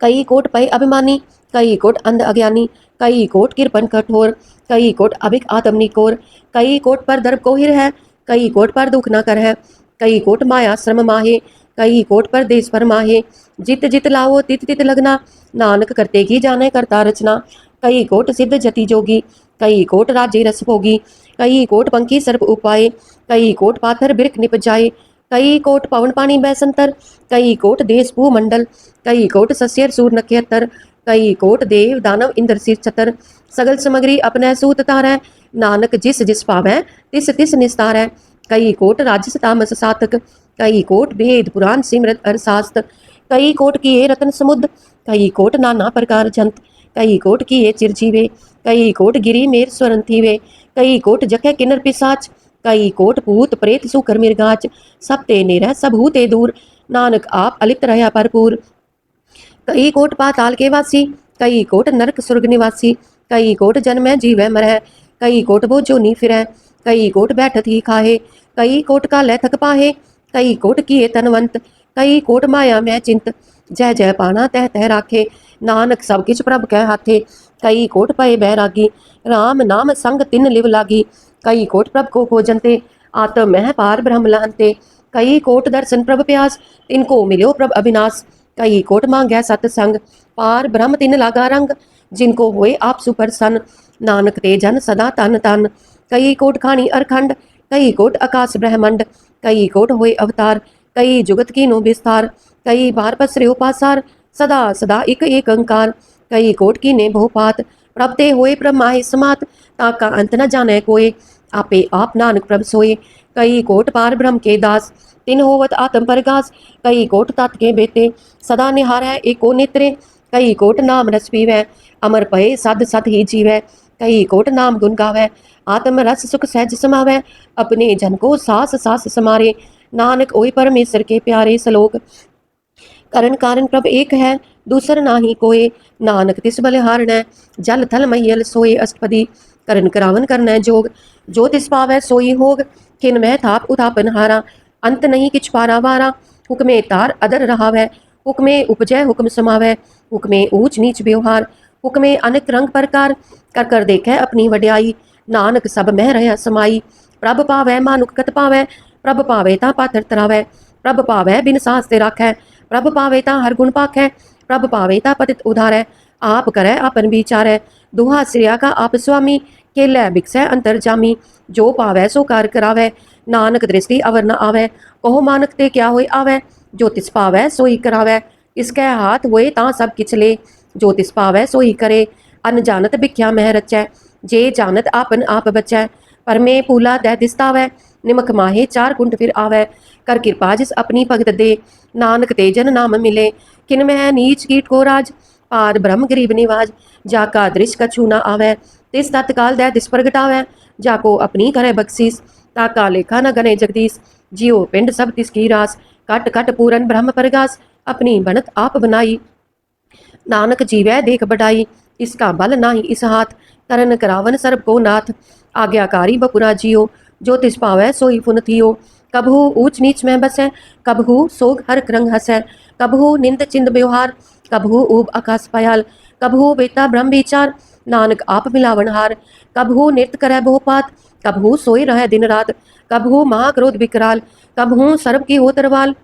कई कोट पय अभिमानी, कई कोट अंध अज्ञानी, कई कोट कृपन कठोर, कई कोट अभिक आत्म निकोर, कई कोट पर दर्प कोहिर है, कई कोट पर दुख न कर है, कई कोट माया श्रम माहे, कई कोट परदेस पर माहे, जित जित लाओ तित तित लगना, नानक करते की जाने करता रचना। कई कोट सिद्ध जति जोगी, कई कोट राजे रस भोगी, कई कोट पंखी सर्प उपाय, कई कोट पाथर बिरख निप जाए, कई कोट पवन पानी बैसंतर, कई कोट देश भूमंडल, कई कोट सस्यर सूर नक्षत्र, कई कोट देव दानव इंद्र सिर छतर, सगल सामग्री अपने सूत तारै, नानक जिस जिस पावै तिस तिस निस्तारै। कई कोट राजस तामस सातक, कई कोट भेद पुराण सिमरत अरसास्त, कई कोट किए रतन समुद्र, कई कोट नाना प्रकार जंत, कई कोट किए चिरजीवे, कई कोट गिरी मेर स्वरन थीवे, कई कोट जखे किन्नर पिसाच, कई कोट भूत प्रेत सुकर मिर्गाच, सब ते निरह सब हूते दूर, नानक आप अलिप्त रहा भरपूर। कई कोट पाताल के वासी, कई कोट नरक स्वर्ग निवासी, कई कोट जन्मै जीवै मरह, कई कोट वो जो नी फिरै, कई कोट बैठत ही खाहे, कई कोट का लै थक पाहे, कई कोट किए तनवंत, कई कोट माया मैं चिंत, जय जय पाना तह तह राखे, नानक सब किछ प्रभ कै हाथे। कई कोट पए बैरागी, राम नाम संग तिन लिव लागी, कई कोट प्रभ को खोजनते, आत्म मह पार ब्रह्म लहनते, कई कोट दर्शन प्रभ प्यास, तिनको मिलो प्रभ अविनाश, कई कोट मांगै सतसंग, पार ब्रह्म तिन लागा रंग, जिनको होए आप सुप्रसन्न, नानक ते जन सदा तन तन। कई कोट खानी अरखंड, कई कोट आकाश ब्रह्मंड, कई कोट होए अवतार, कई जुगत की नो विस्तार, कई बार पसरे पासार, सदा सदा एक एक अंकार, कई कोट की ने बहुपात, प्रभ ते होए प्रभ माहे समात, ताका अंत न जाने कोय, आपे आप नानक प्रभ सोए। कई कोट पार ब्रह्म के दास, तिन होवत आत्म परगास, कई कोट तत् के बेते, सदा निहार है एको नेत्रे, कई कोट नाम रस पीवै, अमर पए सद सत ही जीवै, कई कोट नाम गुण गावै, आत्म रस सुख सहज समावै, अपने जन को सास सास समारे, नानक ओय परमेश्वर के प्यारे। सलोक करण कारण प्रभ एक है, दूसर नाही कोय, नानक तिस बलिहारण, जल थल मैयल सोए अष्टपदी, करण करावन करनै जोग, जो तिस पावै सोई होग, खिन मह थाप उथापन हारा, अंत नहीं किछ पारा वारा, हुक्मे तार अदर रहावै, हुक्मे उपजय हुक्म समावै, हुक्मे ऊंच नीच व्यवहार, हुक्मे अनेक रंग प्रकार, कर कर देखै अपनी वड्याई, नानक सब मह रह समाई, प्रभ पावै मानुक कत पावै, प्रभ पावै ता पाथर तरावै, प्रभ पावै बिन सास ते राखै, प्रभ पावै ता हर गुण पाखै, प्रभ पावै ता पतित उधारै, आप करै आपन विचारै, दुहा श्रिया का आप स्वामी, केलै बिकसै अंतर जामी, जो पावै सो कार करावै, नानक दृष्टि अवर न आवै, कहो मानक ते क्या होए आवै, जो तिस पावै सोई करावै, इसकै हाथ होए तां सब किछ ले, जो तिस पावै सोई करे, अन जानत भिख्या मह रचै, जे जानत आपन आप बचै, पर में फूला दै दिसतावै, निमक माहे चार कुंट फिर आवै, कर कृपा जिस अपनी भगत दे, नानक ते जन नाम मिले, किन मह नीच कीट को राज, पार ब्रह्म गरीब निवाज, जाका दृश कछु न आवै, तिस तत्काल दै दिस प्रगटावै, जाको अपनी करे बख्शीस, ताका लेखा न गने जगदीश, जियो पिंड सब तिसकी रास, कट कट पूरन ब्रह्म परगास, अपनी बनत आप बनाई, नानक जीवै देख बढ़ाई, इसका बल नाही इस हाथ, करन करावन सर्ब को नाथ, आज्ञाकारी बपुरा जियो, जो तिस पावै सोई फुन थियो, कबहू ऊंच नीच में बसै, कबहू सोग हर रंग हसै, कबहू निंद चिंद व्यवहार, कबहू ऊब आकाश पयाल, कबहू बेता ब्रह्म विचार, नानक आप मिलावनहार, कबहू नृत्य करै बहुपात, कबहू सोई रह दिन रात, कबहू महाक्रोध विकराल, कबहू सर्ब की हो तरवाल,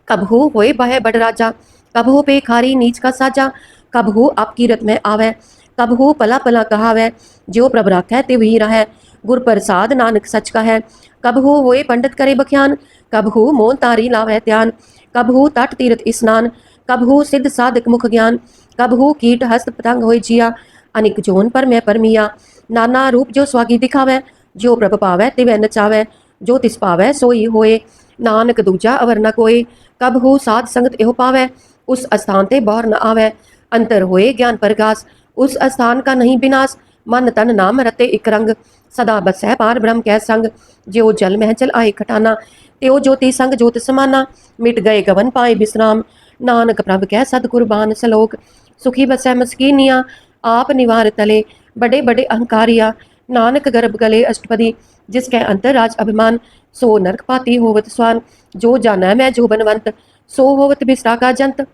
कबहू होए बह बड़ राजा, कबहू पेखारी नीच का साजा, कबहू आपकी रत में आवे, कबहू पला पला कहावै, जो प्रभ राखै तिव ही रहै, गुर प्रसाद नानक सच का है, कबहू होए पंडित करे बख्यान, कबहू मोन तारी लावै ध्यान, कबहू तट तीरथ स्नान, कबहू सिद्ध साधक मुख ज्ञान, कबहू कीट हस्त पतंग होए जिया, अनिक जोन पर मैं परमिया, नाना रूप जो स्वागी दिखावै, जो प्रभ पावै तिवै नचावै, जो तिस पावै सोई होए, नानक दूजा अवर न कोय, कबहू साध संगत एहो पावै, उस स्थान ते बौर न आवै, अंतर होए ज्ञान प्रकाश, उस स्थान का नहीं विनाश, मन तन नाम रते इक रंग, सदा बसै पार ब्रह्म कै संग, ज्यो जल मह जल आए खटाना, त्यो ज्योति संग ज्योत समाना, मिट गए गवन पाए विश्राम, नानक प्रभ कै सद कुर्बान। सलोक सुखी बसै मस्कीनिया, आप निवार तले, बड़े बड़े अहंकारिया, नानक गर्भ गले अष्टपदी, जिसकै अंतर राज अभिमान, सो नरक पाती होवत स्वान, जो जाना मैं जो बनवंत, सो होवत बिस्रा का जंत,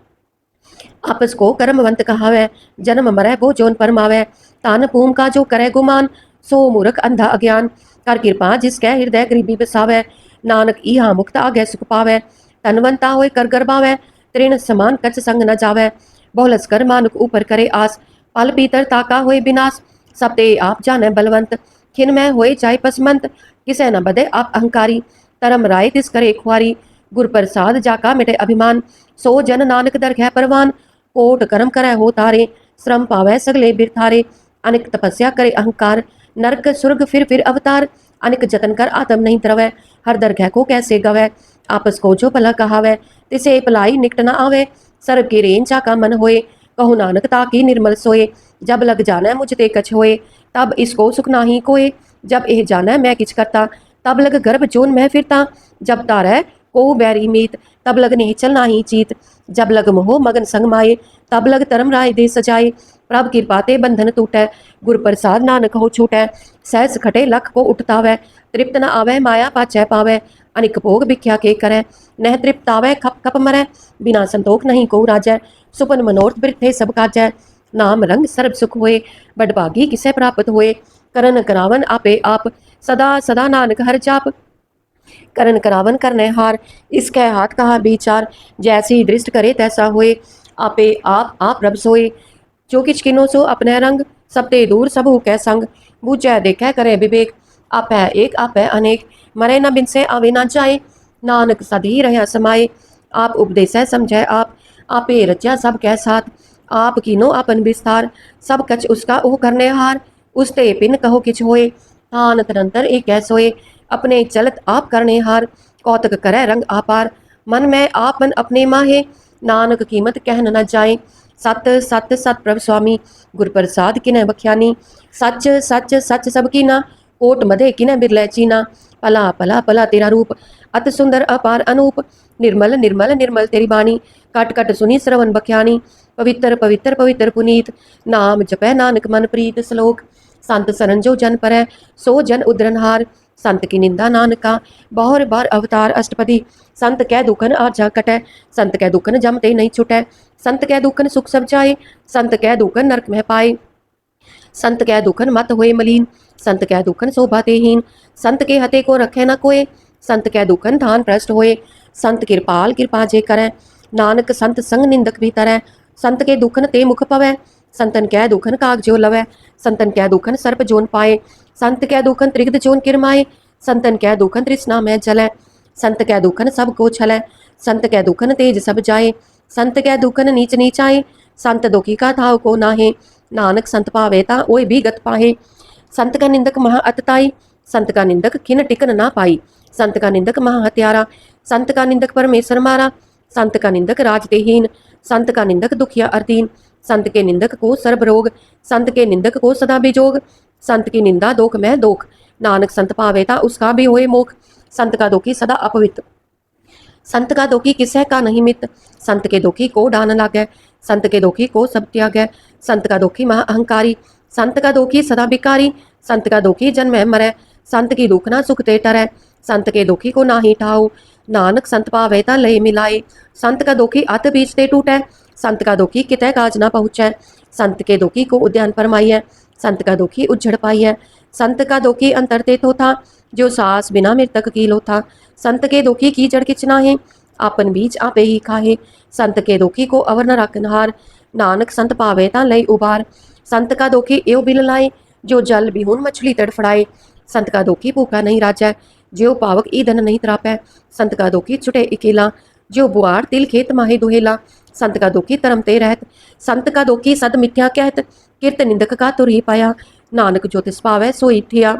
आपस को कर्मवंत कहावै, जन्म मरै वो जोन परमावै, तान पूम का जो करे गुमान, सो मूर्ख अंधा अज्ञान, कर कृपा जिसकै हृदय गरीबी बसावै, नानक इहा मुक्त आगे सुख पावै, तनवंता होए कर गर्भावै तृण समान कच संग न जावै बहुलस कर मानुक ऊपर करे आस पल पीतर ताका होए विनाश सब ते आप जाने बलवंत खिन में होए जाय पसमंत किसे न बदे आप अहंकारी तरम राय तिस करे खुआरी गुर प्रसाद जाका मिटे अभिमान सो जन नानक दरगह परवान कोट कर्म करे हो तारे श्रम पावै सगले बिरथारे अनिक तपस्या करे अहंकार नरक सुर्ग फिर अवतार अनिक जतन कर आत्म नहीं द्रवै हर दरगह को कैसे गवै आपस को जो भला कहावै तिसे भलाई निकट न आवे सर्व की रेन चाका मन होए कहु नानक ताकी निर्मल सोए जब लग जाना मुझ ते कछ होए तब इसको सुख नाही कोए जब एह जाना मैं किछ करता तब लग गर्भ जोन मैं फिरता जब तारै को बैरी मीत तब लग निहचल नाही चीत जब लग मोह मगन संग माए तब लग धर्म राय दे सजाए प्रभ कृपा ते बंधन टूटै गुर प्रसाद नानक हो छूटै सहस खटे लख को उठतावै तृप्त न आवै माया पाचै पावै अनिक भोग भिख्या के करै नह तृप्तावै खप खप मरै बिना संतोख नहीं को राजै सुपन मनोरथ बिरथे सब काजै नाम रंग सर्ब सुख होए बडभागी किसे प्राप्त होए करन करावन आपे आप सदा सदा नानक हर जाप करन करावन करने हार इसके हाथ कहा विचार जैसी दृष्ट करे तैसा होए आपे आप रब सोए जो किच किनो सो अपने रंग सब ते दूर सब हो कै संग बूझै देखे करे विवेक आप है एक आप है अनेक मरे न बिन से आवे न जाए नानक सदी रह समाए आप उपदेश समझै आपे रचा सब कै साथ आप कीनो अपन विस्तार सब कच उसका ओह करने हार उसते पिन कहो किच होए थान तरंतर एक सोए अपने चलत आप करने हार कौतक करे रंग आपार मन में आप मन अपने माहे नानक कीमत कहन न जाए सत सत सत प्रभ स्वामी गुर प्रसाद किने बख्यानी सच सच सच सब कीना कोट मधे किने बिरलै चीना पला पला पला तेरा रूप अत सुंदर अपार अनूप निर्मल निर्मल निर्मल तेरी बाणी कट कट सुनी श्रवण बख्यानी पवित्र पवित्र पवित्र पुनीत नाम जपै नानक मन प्रीत श्लोक संत सरन जो जन परै सो जन उद्रनहार संत की निंदा नानका बहुर बार अवतार अष्टपदी संत कै दुखन आजा कटै संत कै दुखन जमते नहीं छुटै संत कै दुखन सुख सब जाए संत कै दुखन नरक में पाए संत कै दुखन मत होए मलीन संत कै दुखन शोभा तेहीन संत के हते को रखे न कोय संत कै दुखन धान भ्रष्ट होए संत कृपाल कृपा जे करै नानक संत संग निंदक भी तरै संत के दुखन ते मुख पवै संतन कै दुखन काग जो लवै संतन कै दुखन सर्प जोन पाए संत कै दुखन त्रिगद जोन किरमाए संतन कै दुखन तृष्णा में जलै संत कै दुखन सब को छलै संत कै दुखन तेज सब जाए संत कै दुखन नीच नीच आए संत दुखी का थाव को नाहे नानक संत पावे ता ओए भी गत पाहे संत का निंदक महा अतताई संत का निंदक खिन टिकन ना पाई संत का निंदक महा हत्यारा संत का निंदक परमेश्वर मारा संत का निंदक राजतेहीन संत का निंदक दुखिया अर्थीन संत के निंदक को सर्ब रोग संत के निंदक को सदा बिजोग संत की निंदा दोख में दोख नानक संत पावेता उसका भी होए मोख संत का दोखी सदा अपवित्र संत का दोखी किसै का नहीं मित संत के दोखी को डान लागै संत के दोखी को सब त्यागै संत का दोखी महा अहंकारी संत का दोखी सदा बिकारी संत का दोखी जन्म मरै संत की दुख ना सुख ते टरै संत के दोखी को नाही ठाऊ नानक संत पावेता लय मिलाए संत का दोखी अत बीच ते टूटै संत का दुखी कितै काज ना पहुँचै संत के दुखी को उद्यान फरमाइए संत का दुखी उज्जड़ पाइए संत का दुखी अंतर ते था जो सास बिना मृतक की लो था संत के दुखी की जड़ किचना है आपन बीज आपे ही खाहे संत के दुखी को अवर न रखनहार नानक संत पावे ता लय उबार संत का दुखी एव बिल लाए जो जल बिहुन मछली तड़फड़ाए संत का दुखी भूखा नहीं राजै जो पावक ईंधन नहीं त्रापै संत का दुखी छुटे अकेला जो बुआर तिल खेत माहे दुहेला संत का दुखी तरम ते रहत संत का दुखी सद मिथ्या कहत किरत निंदक का तुर ही पाया नानक जो तिस पावै सोई थिया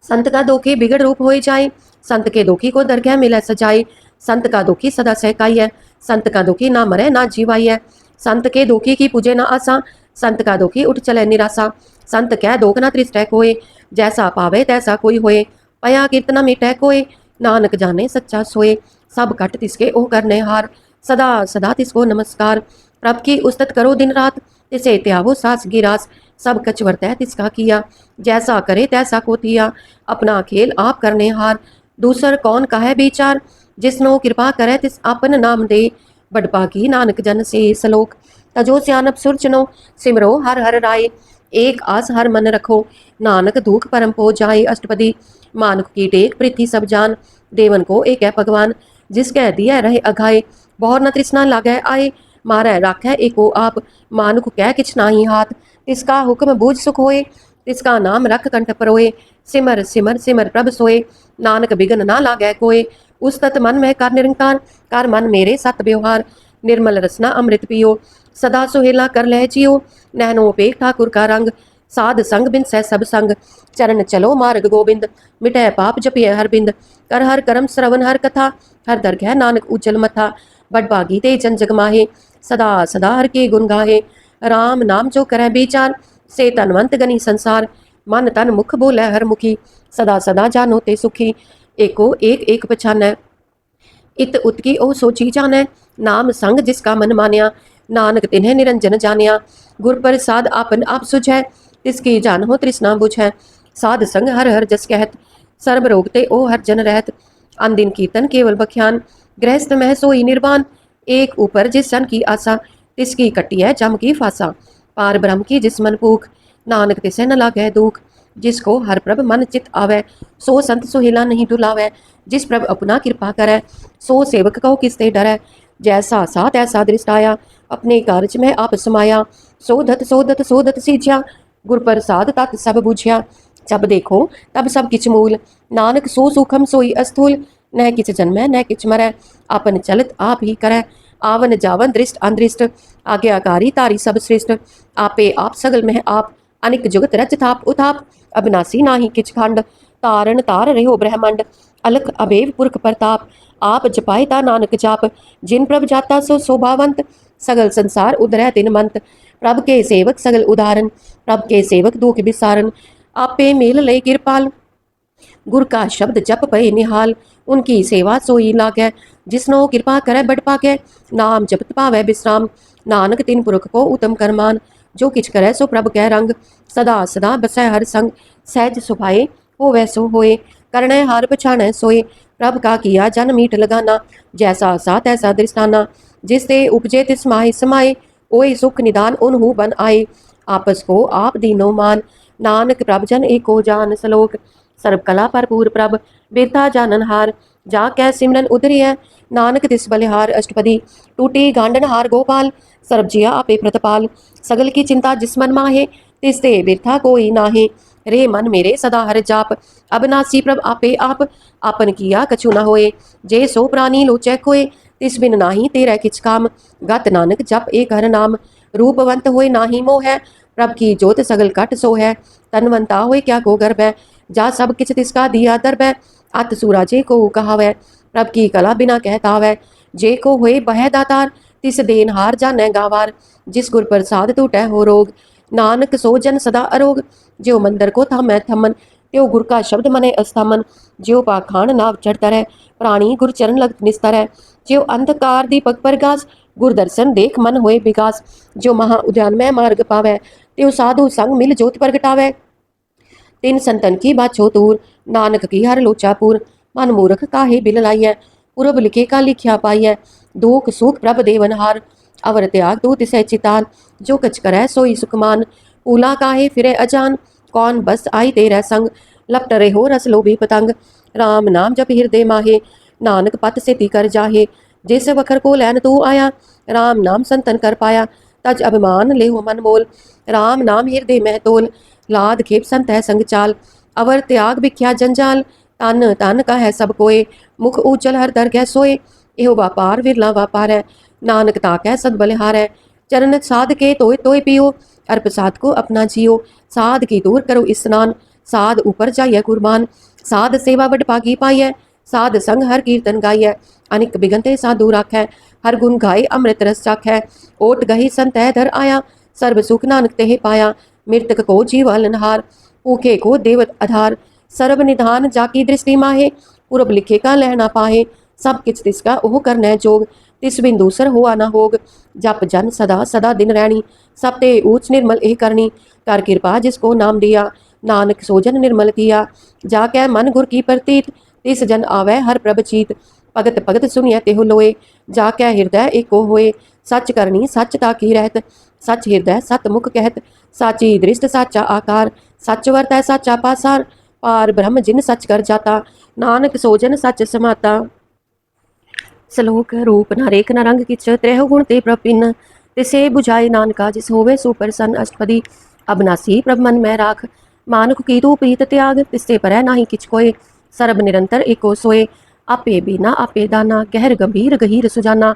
संत का दुखी बिगड़ रूप हो जाए संत के दुखी को दरगाह मिले सजाए संत का दुखी सदा सहकाई है संत का दुखी ना मरे ना जीवाई है संत के दुखी की पूजे ना आसा संत का दुखी उठ चले निराशा संत कह दोख ना त्रिष्टै कोय जैसा पावे तैसा कोई होए पया कीर्तना मिटै कोय नानक जाने सच्चा सोए सब कट तिसके ओ करने हार सदा सदा तिसको नमस्कार प्रभ की उस्तत करो दिन रात तिसे त्यावो सास गिरास सब कच वर्तै तिसका किया जैसा करे तैसा को थिया अपना खेल आप करने हार दूसर कौन कहे विचार जिसनो कृपा करे तिस आपन नाम दे बडभागी नानक जन से सलोक तजो सियानप सुरचनो सिमरो हर हर राय एक आस हर मन रखो नानक दुख परम पो जाए अष्टपदी मानुक की टेक पृथ्वी सब जान देवन को एक है भगवान जिस कह दिया रहे अघाए, बहुत न तृष्णा लागै आए, मारै राखै एको आप, मानुख कह किछ नाही हाथ, तिसका हुक्म बूझ सुख होए, तिसका नाम रख कंठ परोए, सिमर सिमर सिमर प्रभ सोए, नानक बिघन ना लागै कोय, उस तत मन में कर निरंकार, कर मन मेरे सत व्यवहार, निर्मल रसना अमृत पियो, सदा सुहेला कर लह जियो, नैनो पेख ठाकुर का रंग, साध संग बिन सह सब संग, चरण चलो मार्ग गोविंद, मिटै पाप जपिय हर बिंद, कर हर करम श्रवण हर कथा, हर दरगह नानक उज्जल मथा, बड़भागी ते जन जग माहे, सदा सदा हर के गुण गाहे, राम नाम जो करै विचार, से तनवंत गनी संसार, मन तन मुख बोलै हर मुखी, सदा सदा जानो ते सुखी, एको एक एक पछानै, इत उत की ओ सोची जानै, नाम संग जिसका मन मान्या, नानक तिन्हें निरंजन जानिया, गुर प्रसाद आपन आप सुझै, तिसकी जान हो तृष्णा बुझै, साध संग हर हर जस कहत, सर्ब रोग ते ओ हर जन रहत, अनदिन कीर्तन केवल बख्यान, गृहस्थ मह सोई निर्वाण, एक ऊपर जिस सन की आशा, तिसकी कटी है जम की फासा, पार ब्रह्म की जिस मन भूख, नानक तिसे न लागै दुख, जिसको हर प्रभ मन चित आवे, सो संत सुहेला नहीं दुलावै, जिस प्रभ अपना कृपा करै, सो सेवक कहो किसते डरै, जैसा सा तैसा दृष्ट आया, अपने कारज में आप समाया, सोधत सोधत सोधत सीझिया, गुर प्रसाद तत् सब बुझिया, जब देखो तब सब किछ मूल, नानक सो सूखम सोई अस्थूल, न किछ जन्मै न किछ मरै, आपन चलत आप ही करै, आवन जावन दृष्ट अनदृष्ट, आज्ञाकारी तारी सब श्रेष्ठ, आपे आप सगल में आप, अनिक जुगत रच थाप उताप, अविनाशी नाही किछ खंड, तारण तार रहो ब्रह्मंड, अलख अबेव पुरख प्रताप, आप जपाए ता नानक जाप, जिन प्रभ जाता सो शोभावंत, सगल संसार उधरै तिन मंत, प्रभ के सेवक सगल उदाहरण, प्रभ के सेवक दुख बिसारन, आपे मेल लय कृपाल, गुर का शब्द जप पए निहाल, उनकी सेवा सोई लागै, जिसनो कृपा करे बड़ पाकै, नाम जपत पावै विश्राम, नानक तिन पुरख को उत्तम करमान, जो किछ करे सो प्रभ कै रंग, सदा सदा बसै हर संग, सहज सुभाए होवै सो होए, करणै हार पछाणै सोए, प्रभ का किया जन मीठ लगाना, जैसा सा तैसा दृष्टाना, जिसते उपजे तिस माहि समाए, ओए सुख निदान उनहु बन आए, आपस को आप दीनो मान, नानक प्रभ जन एको जान सलोक, सर्व कला भरपूर प्रभ, बिरथा जानन हार, जा कै सिमरन उधरी है, नानक तिस बलिहार अष्टपदी, टूटी गांडन हार गोपाल, सर्व जिया आपे प्रतपाल, सगल की चिंता जिस मन माहे, तिसते बिरथा कोई नाहे, रे मन मेरे सदा हर जाप, अबनासी प्रभ आपे आप, आपन किया कछु न होए, जे सो प्राणी लोचै कोय, तिस बिन नाही तेरै किछ काम, गत नानक जप एक हर नाम, रूपवंत होए नाही मोह है, प्रभ की जोत सगल कट सो है, तनवंता होए क्या को गर्भ है, जा सब किछ तिसका दिया दर्ब है, अत सूराजे को कहावै, प्रभ की कला बिना कहतावै, जे को होए बह दातार, तिस देन हार जानै गावार, जिस गुर प्रसाद टूटै हो रोग, नानक सो जन सदा अरोग, ज्यो मंदिर को थामै थमन, त्यो गुर का शब्द मने अस्थामन, ज्यो पाखान नाव चढ़ता रह, प्राणी गुर चरण लगत निस्तर है, ज्यो अंधकार दीपक प्रगास, गुर दर्शन देख मन होए विकास, जो महा उद्यान में मार्ग पावै, त्यो साधु संग मिल जोत प्रगटावै, तिन संतन की बाछो दूर, नानक की हर लोचापुर, मन मूर्ख काहे बिल लाइय, पूरब लिखे का लिखिया पाइय, दुख सुख प्रभ देवनहार, अवर त्याग दूत सह चितान, जो कछ करै सोई सुखमान, पूला काहे फिरे अजान, कौन बस आई तेरा संग, लपट रहो रस लोभी पतंग, राम नाम जप हृदय माहे, नानक पत से ती कर जाहे, जिस वखर को लैन तू आया, राम नाम संतन कर पाया, तज अभिमान लेहो मन मोल, राम नाम हृदय मह तोल, लाद खेप संत है संग चाल, अवर त्याग बिख्या जंजाल, तन तन का है सब कोय, मुख ऊचल हर दर गह सोए, एहो व्यापार विरला व्यापार है, नानक ताक है सद बलिहार है, चरण साध के तोय तोय पियो, अर्प साध को अपना जियो, साध की दूर करो स्नान, साध ऊपर जाइए कुर्बान, साध सेवा बड़ पागी पाइय, साध संग हर कीर्तन गाइय, अनिक बिगनते साधु राखै, हर गुण गाय अमृत रस चाखै, ओट गही संत है धर आया, सर्व सुख नानक तेह पाया, मृतक को जीवालनहार, भूखे को देवत आधार, सर्व निधान जाकी दृष्टि माहे, पूरब लिखे का लहना पाहे, सब किछ तिसका ओह करनै जोग, तिस बिन दूसर हुआ न होग, जप जन सदा सदा दिन रैनी, सब ते ऊच निर्मल ए करनी, कर कृपा जिसको नाम दिया, नानक सोजन निर्मल किया, जाकै मन गुर की प्रतीत, तिस जन आवे हर प्रभ चीत, भगत भगत सुनिय तेहु लोए, जाकै हृदय एको होए, सच करनी सच ताकी रहत, सच हृदय सत मुख कहत, साची दृष्ट साचा आकार, सच वर्तै साचा पासार, पार ब्रह्म जिन सच कर जाता, नानक सोजन सच समाता। सलोक रूप न रेख न रंग किच त्रैहो गुण ते प्रपिन तिसे बुझाए नानका जिस होवे सो प्रसन्न अष्टपदी अबनासी प्रभ मन में राख मानुख की तू प्रीत त्याग तिससे परह नाही किच कोय सरब निरंतर एको सोए आपे बीना आपे दाना गहर गंभीर गहीर सुजाना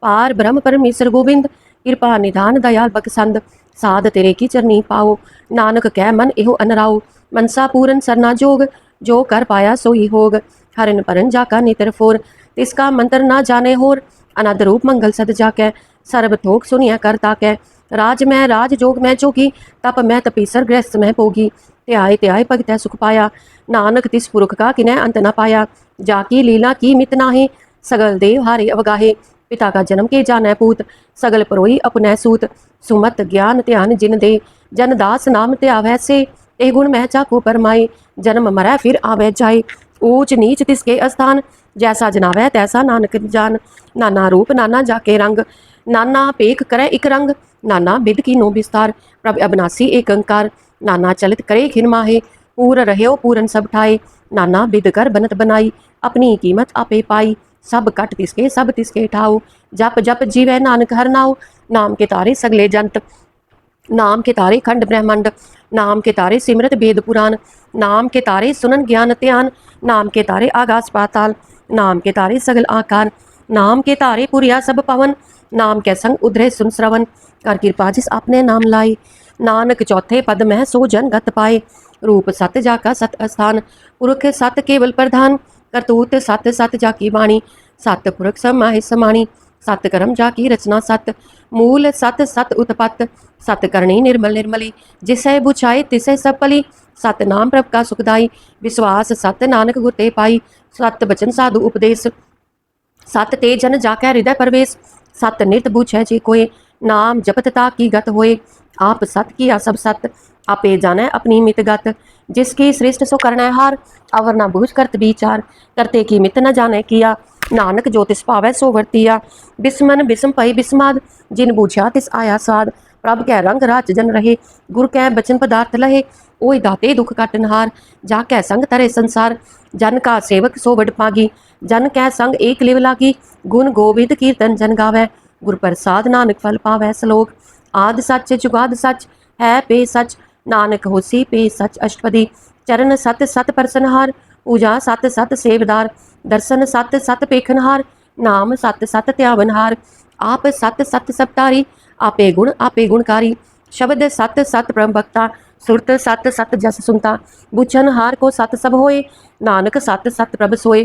पार ब्रह्म परमेश्वर गोविंद कृपा निधान दयाल बकसंद साध तेरे की चरनी पाओ नानक कह मन एहो अनराओ मनसा पूरन सरना जोग जो कर पाया सोई होग हरन परन जाका नेतर फोर तिसका मंत्र ना जाने होर अनद रूप मंगल सद जाकै सर्ब थोक सुनिया कर ताकै राज मैं राज जोग मैं जोगी तप मैं तपीसर गृहस्थ मैं भोगी त्याय भगत सुख पाया नानक तिस पुरख का किन्ह अंत न पाया जाकी लीला की मित नाहे सगल देव हारे अवगाहे पिता का जन्म के जानै पूत सगल परोई अपने सूत सुमत ज्ञान ध्यान जिन दे जन दास नाम त्यावै से ए गुण मैं चाको परमाए जन्म मरै फिर आवे जाए ऊंच नीच तिसके स्थान जैसा जनावै तैसा नानक जान नाना रूप नाना जाके रंग नाना पेख करे इक रंग नाना बिद की नो विस्तार प्रभ अबनासी एक अंकार नाना चलित करे खिन माहे पूर रह्यो पूरन सब ठाए नाना बिद कर बनत बनाई अपनी कीमत आपे पाई सब कट तिसके सब तिसके ठाओ जप जप जीवै नानक हर नाओ नाम के तारे सगले जंत नाम के तारे खंड ब्रह्मांड नाम के तारे सिमरत वेद पुराण नाम के तारे सुनन ज्ञान ध्यान नाम के तारे आकाश पाताल नाम के तारे सगल आकार नाम के तारे पुरिया सब पवन नाम के संग उधरे सुन श्रवण कर कृपा जिस अपने नाम लाई नानक चौथे पद में सो जन गत पाए रूप सत जाका सत स्थान पुरख सत केवल प्रधान करतूत सत सत जाकी वाणी सत पुरख समाहि समाणी सत कर्म जाकी रचना सत मूल सत सत उत्पत्त सत करणी निर्मल निर्मली जिसे बुझाए तिसे सब पली सत नाम प्रभ का सुखदाई विश्वास सत नानक गुरते पाई सत बचन साधु उपदेश सत ते जन जाकै हृदय प्रवेश सत नित बुझै जे कोय नाम जपत की गत होए आप सत किया सब सत आपे जाने अपनी मित गत जिसकी श्रेष्ठ सो करना हार अवर न बूझ करत विचार करते की मित न जाने किया नानक जो तिस पावै सो वर्तिया बिस्मन बिस्म पई बिस्माद जिन बूझा तिस आया साध प्रभ कै रंग राज जन रहे गुर कै बचन पदार्थ लहे ओय दाते दुख कटनहार जा कै संग तरे संसार जन का सेवक सो वड पागी जन कै संग एक लिव लागी गुण गोविंद कीर्तन जन गावै गुर प्रसाद नानक फल पावै सलोक आद सच जुगाद सच है पे सच नानक होसी पे सच अष्टपदी चरण सत सत परसनहार पूजा सत सत सेवदार दर्शन सत सत पेखनहार नाम सत सत त्यावनहार आप सत सत सप्तारी आपे गुणकारी शब्द सत सत ब्रह्म भक्ता सुरत सत सत जस सुनता बुझन हार को सत सब होए नानक सत सत प्रभ सोए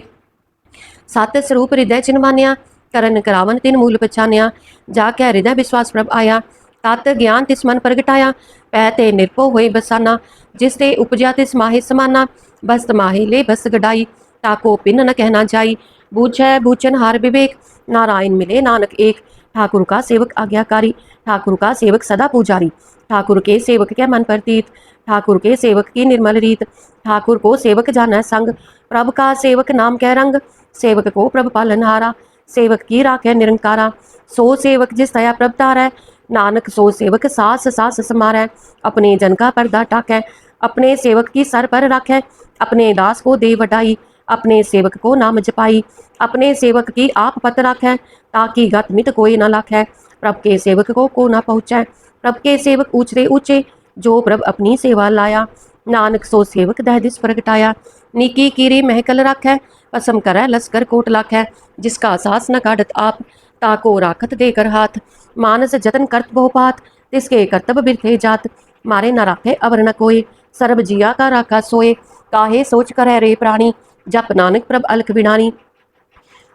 सत स्वरूप हृदय चिन्ह मानिया करन करावन तिन मूल पछानिया जाके हृदय विश्वास प्रभ आया तत् ज्ञान तिस मन प्रगटाया पैते निरपो हुए बसाना जिसते उपजा तिस माहे समाना बस्त माहे ले बस गडाई ताको पिन न कहना जाई बूझै बूचन हार विवेक नारायण मिले नानक एक ठाकुर का सेवक आज्ञाकारी ठाकुर का सेवक सदा पुजारी ठाकुर के सेवक के मन प्रतीत ठाकुर के सेवक की निर्मल रीत ठाकुर को सेवक जाना संग प्रभ का सेवक नाम कह रंग सेवक को प्रभ पालनहारा सेवक की राखे निरंकारा सो सेवक जिस दया प्रभ तारै नानक सो सेवक सास सास समारै अपने जन का पर्दा टाकै अपने सेवक की सर पर रखै अपने दास को दे वडाई अपने सेवक को नाम जपाई अपने सेवक की आप पत रखै ताकि गत मित कोई न लाखै प्रभ के सेवक को न पहुँचै प्रभ के सेवक ऊंचे ऊंचे जो प्रभ अपनी सेवा लाया नानक सो सेवक दह दिस प्रगटाया नीकी कीरी महकल रखै पसम करै लस्कर कोट लाखै जिसका सास न काढ़त आप ताको राखत देकर हाथ मानस जतन करत बहुपात तिसके कर्तव्य बिरथे जात मारे न राखे अवर न कोई सर्ब जिया का राखा सोए काहे सोच कर रे प्राणी जप नानक प्रभ अलख बिनानी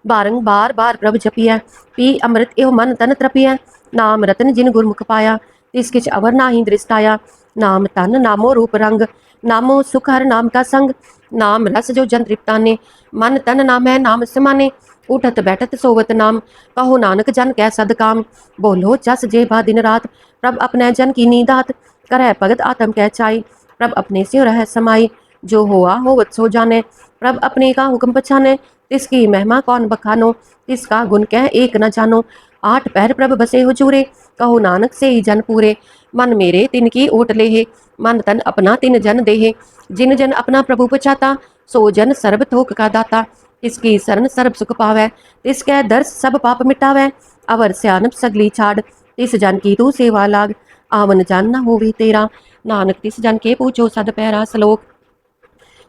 बारंबार बार प्रभ जपिया पी अमृत एव मन तन त्रपिया नाम रतन जिन गुरमुख पाया तिस किछ अवर नाही दृष्टाया नाम तन नामो रूप रंग नामो सुख हर नाम का संग नाम रस जो जन तृप्ताने मन तन नाम है नाम समाने उठत बैठत सोवत नाम कहो नानक जन कै सद काम बोलो जस जे बा दिन रात प्रभ अपने जन की नींदात करह भगत आत्म कै चाई प्रभ अपने से रह समाई जो होआ होवत सो जाने प्रभ अपने का हुक्म पछाने तिसकी महिमा कौन बखानो तिसका गुण कह एक न जानो आठ पैर प्रभ बसे हुजूरे कहो नानक से ही जन पूरे मन मेरे तिनकी ओट लेहे मन तन अपना तिन जन देहे जिन जन अपना प्रभु पचाता सो जन सर्ब थोक का दाता तिसकी शरण सर्ब सुख पावै, तिसकै दर्श सब पाप मिटावै। अवर स्यानप सगली छाड़, तिस जन की तू सेवा लाग, आवन जन न होवे तेरा, नानक तिस जन के पूछो सद पैरा। श्लोक।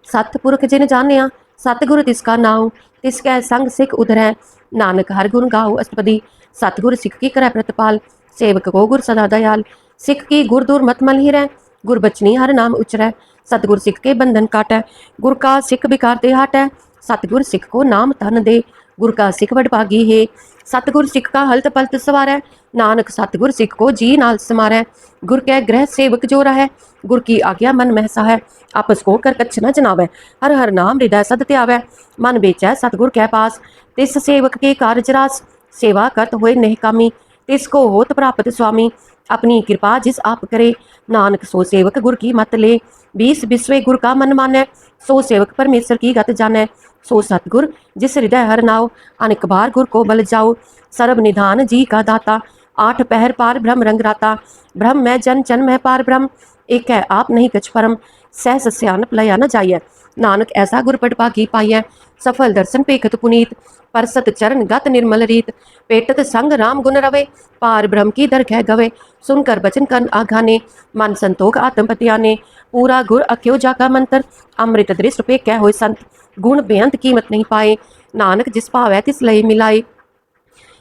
सतपुरख जिन जानिया, सतगुर तिसका नाम, तिसकै संग सिख उधरै, नानक हर गुण गाओ अष्टपदी। सतगुर सिख की करੈ प्रतिपाल, सेवक को गुर सदा दयाल। सिख की गुर दूर मत मल हिरै, गुर बचनी हर नाम उचरै। सतगुर सिख के बंधन काटै, गुर का सिख बिकार ते हटै। सतगुर सिख को नाम तन दे, गुर का सिख वडभागी है। सतगुर सिख का हलत पलत सवारै, नानक सतगुर सिख को जी नाल समारै। गुर कै ग्रह सेवक जो रहै, गुर की आज्ञा मन महसा है। आपस को कर कछ न जनावै, हर हर नाम हृदय सद त्यावै। मन बेचै सतगुर कै पास, तिस सेवक के कारज रास। सेवा करत होए नेह कामी, तिसको होत प्राप्त स्वामी। अपनी कृपा जिस आप करे, नानक सो सेवक गुर की मत ले। बीस बिस्वे गुर का मन मानै, सो सेवक परमेश्वर की गत जानै। सो सतगुर जिस हृदय हर नाव, अनेक बार गुर को बल जाओ। सर्व निधान जी का दाता, आठ पहर पार ब्रह्म रंग राता। ब्रह्म में जन जन में पार ब्रह्म, एक है आप नहीं कछ परम। सहस स्यानप लया न जाइय, नानक ऐसा गुर पटभागी पाइय। सफल दर्शन पेखत पुनीत, परसत चरण गत निर्मल रीत। पेटत संग राम गुण रवे, पार ब्रह्म की दरगह गवे। सुनकर बचन कन आघाने, मन संतोख आत्म पतियाने। पूरा गुर अख्यो जाका मंत्र, अमृत दृष्ट पे कह होय संत। गुण बेअंत कीमत नहीं पाए, नानक जिस पावै तिस लय मिलाए।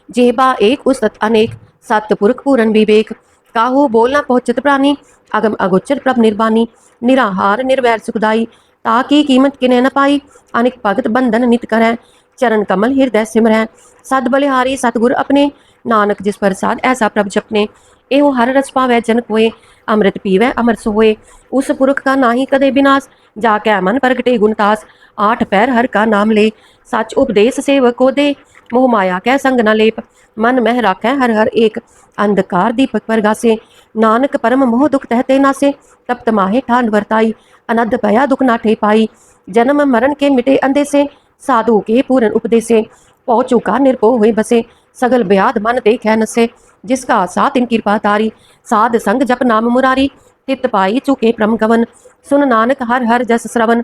जेबा एक उस्तत अनेक, सतपुरख पूरन विवेक। काहू बोल न पहुँचत प्राणी, अगम अगोचर प्रभ निर्बानी। निराहार निर्वैर सुखदाई, ताकी कीमत किने न पाई। अनेक भगत बंधन नित करੈ, चरण कमल हृदय सिमरै। सद बलिहारी सतगुर अपने, नानक जिस प्रसाद ऐसा प्रभ जपने। एहो हर रस पावै जन कोय, अमृत पीवै अमर सोए। उस पुरख का नाहि कदे विनाश, जाकै मन प्रगटे गुणतास। आठ पैर हर का नाम ले, सच उपदेश सेवक को दे। मोह माया कै संग न लेप, मन मह राखै हर हर एक। अंधकार दीपक परगासे, नानक परम मोह दुख तहते नासे। तप्त माहे ठान वर्ताई, अनद भया दुख नाठे पाई। जन्म मरण के मिटे अंदेसे, साधु के पूरन उपदेसे। पहुँचू का निर्भो हुए बसे, सगल ब्याध मन देखै नसे। जिसका साथ इन कृपा तारी, साध संग जप नाम मुरारी। तित पाई चुके प्रम गवन, सुन नानक हर हर जस श्रवण।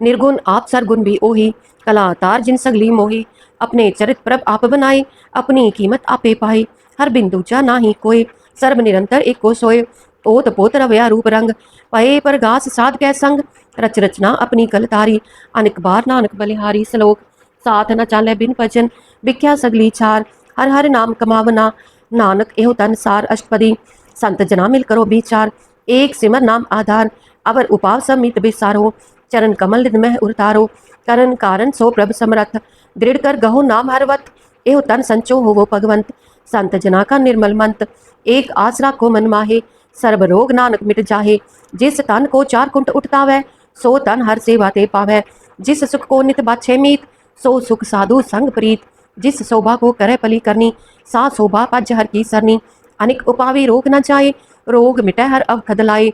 निर्गुण आप सरगुण भी ओही, कला तार जिन सगली मोही। अपने चरित प्रभ आप बनाए, अपनी कीमत आपे पाए। हर बिंदु जा नाही कोय, सर्व निरंतर एक को सोए। ओत पोत रवया रूप रंग, पये पर घास साध कै संग। रच रचना अपनी कल तारी, अनेक बार नानक बलिहारी। श्लोक। साथ न चाले बिन भजन, बिख्या सगली छार। हर हर नाम कमावना, नानक एहो तन सार। अष्टपदी। संत जना मिल करो विचार, एक सिमर नाम आधार। अवर उपाव समित बिसारो, चरण कमल निध मह उतारो। करण कारण सो प्रभ समरथ, दृढ़ कर गहो नाम हरवत। एहो तन संचो हो वो भगवंत, संत जना का निर्मल मंत। एक आस राखो मन माहे, सर्व रोग नानक मिट जाहे। जिस तन को चार कुंट उठतावै, सो तन हर सेवा ते पावै। जिस सुख को नित बाछे मीत, सो सुख साधु संग प्रीत। जिस शोभा को करे पली करनी, सा शोभा पज हर की सरनी। अनिक उपावी रोग न जाए, रोग मिटै हर अवखद लाए।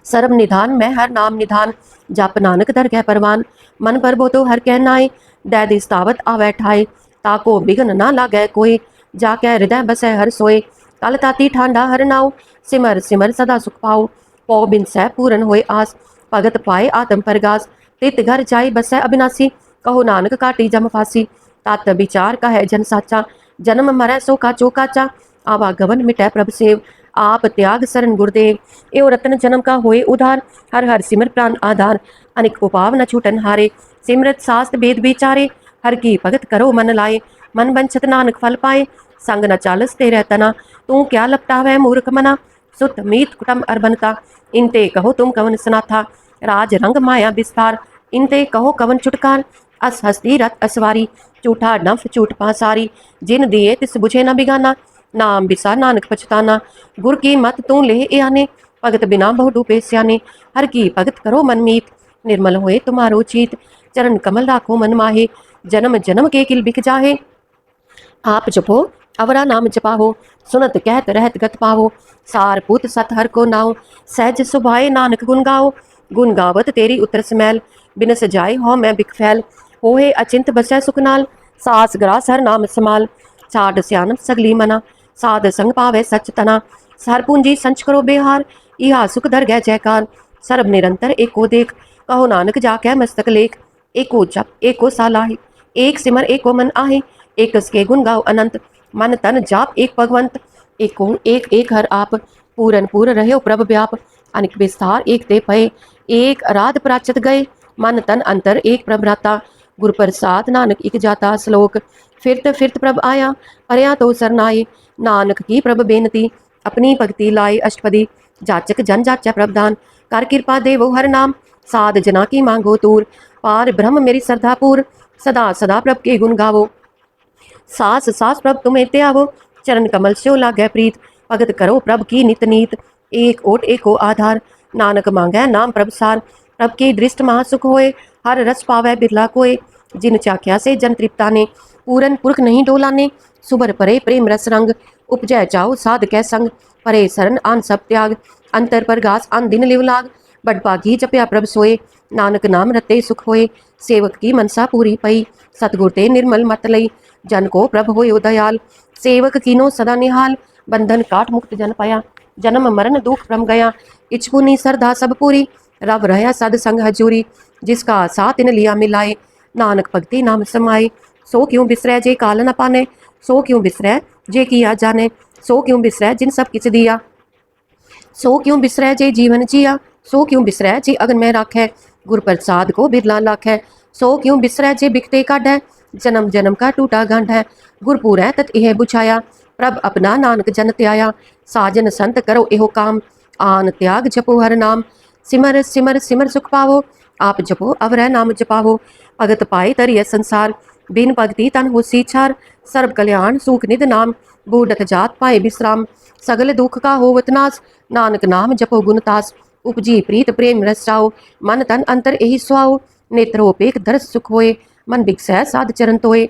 सर्व निधान मैं हर नाम निधान, जप नानक दरगह परवान। मन पर बो तो हर कह नाए, दै दिस तावत आवै ठाए। ताको बिघन ना लागै कोय, जाकै हृदय बसै हर सोए। कल ताती ठांडा हर नाव, सिमर सिमर सदा सुख पाओ। पौ बिन सै पूरन होए आस, भगत पाए आत्म परगास। तित घर जाई बसै अविनाशी, कहो नानक काटी जम फांसी। तात विचार का है जन साचा, जन्म मरै सो का चौकाचा। आवागमन मिटै प्रभ सेव, आप त्याग शरण गुरुदेव। एवं रतन जन्म का होए उधार, हर हर सिमर प्राण आधार। अनिक उपाव न छूटन हारे, सिमरत शास्त्र वेद विचारे। हर की भगत करो मन लाए, मन बंछत नानक फल पाए। संग न चालस तेरे तना, तू क्या लपटावै मूर्ख मना। सुत मीत कुटम अरबनता, इनते कहो तुम कवन सनाथा। राज रंग माया विस्तार, इनते कहो कवन छुटकार। अस हस्ती रथ असवारी, झूठा डंफ झूठ पासारी। जिन दिए तिस बुझे न बिगाना, नाम बिसा नानक पछताना। गुर की मत तू ले आने, भगत बिना बहु डूबे स्याने। हर की भगत करो मन मीत, निर्मल होए तुम्हारो चीत। चरण कमल राखो मन माहे, जन्म जन्म के किल बिक जाहे। आप जपो अवरा नाम जपाहो, सुनत कहत रहत गत पावो। सार पुत सत हर को नाव, सहज सुभाए नानक गुण गाओ। गुण गावत तेरी उतर समैल, बिनस जाए हो मैं बिक फैल। होए अचिंत बसै सुख नाल, सास ग्रास हर नाम समाल। छाड़ सियानप सगली मना, साध संग पावे सच तना। सर पूंजी संच करो बेहार, इहा सुख दर गै जयकार। सर्व निरंतर एको देख, कहो नानक जाकै मस्तक लेख। एको जप एको सालाहे, एक सिमर एको मन आहे, एक के गुण गाओ अनंत, मन तन जाप एक भगवंत, एको एक एक हर आप, पूरन पूर रहे प्रभ व्याप, अनिक विस्तार एक ते भय, एक आराध प्राचत गए, मन तन अंतर एक प्रभ्राता, गुरु प्रसाद नानक इक जाता। श्लोक फिरत प्रभ आया, परया तो सरनाए, नानक की प्रभ बेनती, अपनी भक्ति लाए अष्टपदी, जाचक जन जाचा प्रभदान, कर कृपा देवो हर नाम, साध जना की मांगो तूर, पार ब्रह्म मेरी श्रद्धा पूर, सदा सदा प्रभ के गुण गावो, सास सास प्रभ तुम्हें त्यावो, चरण कमल स्यो लागै प्रीत, भगत करो प्रभ की नित नीत, एक ओट एको आधार, नानक मांगै नाम प्रभ सार, प्रभ की दृष्ट महासुख होए, हर रस पावै बिरला कोय, जिन चाख्या से जन तृप्ता ने, पूरन पुरख नहीं डोलाने, सुबर परे प्रेम रस रंग, उपजै चाओ साध कै संग, परे शरण आन सब त्याग, अंतर पर घास आन दिन लिव लाग, बड़भागी जपया प्रभ सोए, नानक नाम रते सुख होए, सेवक की मनसा पूरी पई, सतगुर ते निर्मल मत लई, जन को प्रभ होयो दयाल, सेवक कीनो सदा निहाल, बंधन काट मुक्त जन पाया, जन्म मरण दुख भ्रम गया, इच्छपुनी सरधा सब पूरी, रव रहया सद संग हजूरी, जिसका साथ इन लिया मिलाए, नानक भक्ति नाम समाए, सो क्यों बिसरै जे काल न पाने, सो क्यों बिसरै जे किया जाने, सो क्यों बिसरै जिन सब किछ दिया, सो क्यों बिसरै जे जीवन जिया, सो क्यों बिसरै जे अगन में राखै, गुर प्रसाद को बिरला लाखै, सो क्यों बिसरै जे बिकते काढ़ै, जन्म जन्म का टूटा गांठ है, गुरपुर है तत यह बुझाया, प्रभ अपना नानक जन त्याया, साजन संत करो एहो काम, आन त्याग जपो हर नाम, सिमर सिमर सिमर सुख पावो, आप जपो अवरह नाम जपावो, भगत पाए तरिय संसार, बिन भक्ति तन होसी छार, सर्व कल्याण सुख निध नाम, बूढ़त जात पाए विश्राम, सगल दुख का होवत नाश, नानक नाम जपो गुणतास, उपजी प्रीत प्रेम रसाओ, मन तन अंतर यही सुहाओ, नेत्रोपेख दरस सुख होए, मन बिकसै साध चरण तोए,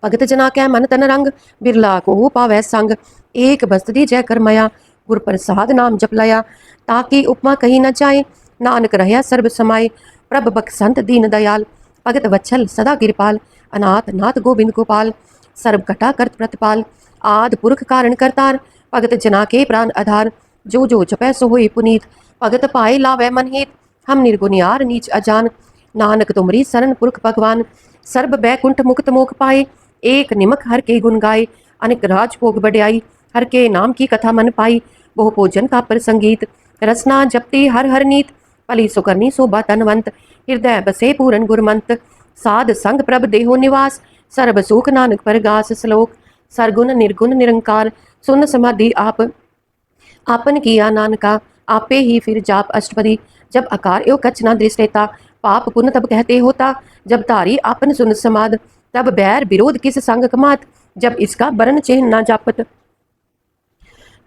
भगत जना कै मन तन रंग, बिरला को पावै संग, एक बसती जय कर मया, गुर प्रसाद नाम जप लया, ताकि उपमा कही न जाए, नानक रहया सर्ब समाये, प्रभ बख्संत दीन दयाल, भगत वत्सल सदा कृपाल, अनाथ नाथ गोविंद गोपाल, सर्व कटा करत प्रतिपाल, आद पुरख कारण करतार, भगत जना के प्राण आधार, जो जो जपै सो होई पुनीत, भगत पाए लावै मन हित, हम निर्गुण यार नीच अजान, नानक तुमरी शरण पुरख भगवान, सर्ब बैकुंठ मुक्त मोख पाए, एक निमक हर के गुण गाए, अनेक राज भोग बढ़ाई, हर के नाम की कथा मन पाई, बहु भोजन का पर संगीत, रसना जपती हर हर नीत, पली सुकरनी शोभा तनवंत, हृदय बसे पूरन गुरमंत, साध संग प्रभ देहो निवास, सर्ब सुख नानक परगास। श्लोक सरगुण निर्गुण निरंकार, सुन समाधि आप, आपन किया नानका, आपे ही फिर जाप अष्टपदी, जब आकार एवं कच्छ न दृष्ट रहता, पाप पुण्य तब कहते होता, जब तारी आपन सुन समाद, तब बैर विरोध किस संग कमात, जब इसका बरन चिन्ह न जापत,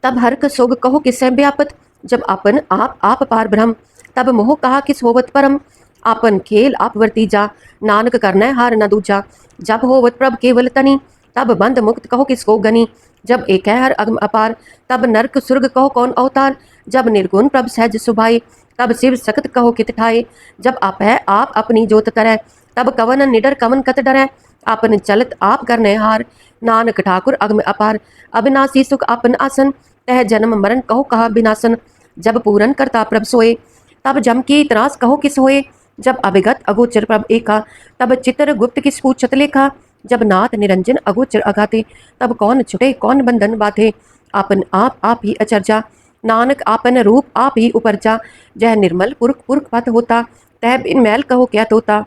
तब हर्क सोग कहो किससे व्यापत, जब आपन आप पार ब्रह्म, तब मोह कहा किस होवत परम, आपन खेल आप वर्ती जा, नानक करना हार न दूजा, जब होवत प्रभ केवल तनी, तब बंद मुक्त कहो किसको गनी, जब एक है हर अगम अपार, तब नरक सुर्ग कहो कौन अवतार, जब निर्गुण प्रभ सहज सुभाई, तब शिव सख्त कहो कित ठाए, जब आप है आप अपनी जोत तरह, तब कवन निडर कवन कत डरै, आपन चलत आप करने हार, नानक ठाकुर अगम अपार, अविनाशी सुख आपन आसन, तह जन्म मरण कहो कहा बिनासन, जब पूरन करता प्रभ सोए, तब जम की त्रास कहो किस होए, जब अभिगत अगोचर प्रभ एका, तब चित्र गुप्त किस पूछत लेखा, जब नाथ निरंजन अगोचर अगाते, तब कौन छुटे कौन बंधन बाधे, आपन आप ही अचरजा, नानक आपन रूप आप ही उपरजा, जह निर्मल पुरख पुरख पत होता, तह बिन मैल कहो क्या तोता,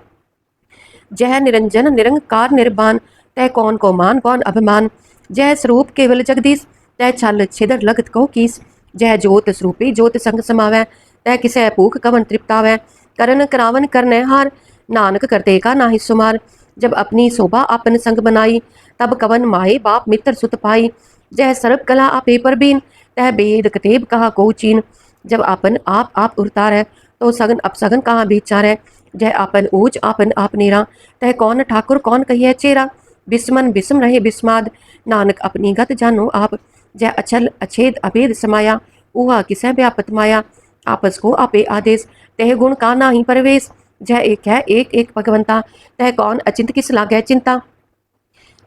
जह निरंजन निरंकार निर्बान, तह कौन को मान कौन अभिमान, जह स्वरूप केवल जगदीश, तह छल छिदर लगत कहो कीस, जह जोत स्वरूपी जोत संग समावै, तह किसै भूख कवन तृप्तावै, करन करावन करने हार, नानक करते का नाहि सुमार, जब अपनी शोभा आपन संग बनाई, तब कवन माहे बाप मित्र सुत पाई, जह सर्व कला आपे पर बीन, तह बेद कतेब कहा को चीन, जब आपन आप उरतारै, तो सगन अपसगन कहाँ विचारै, जह आपन ऊज आपन आप नेरा, तह कौन ठाकुर कौन कहिए चेरा, बिस्मन बिस्म रहे बिस्माद, नानक अपनी गत जानो आप, जह अचल अछेद अभेद समाया, उहा किसै व्यापत माया, आपस को आपे आदेश, तह गुण का नाही परवेश, जह एक है एक भगवंता, तह कौन अचिंत किस लागै चिंता,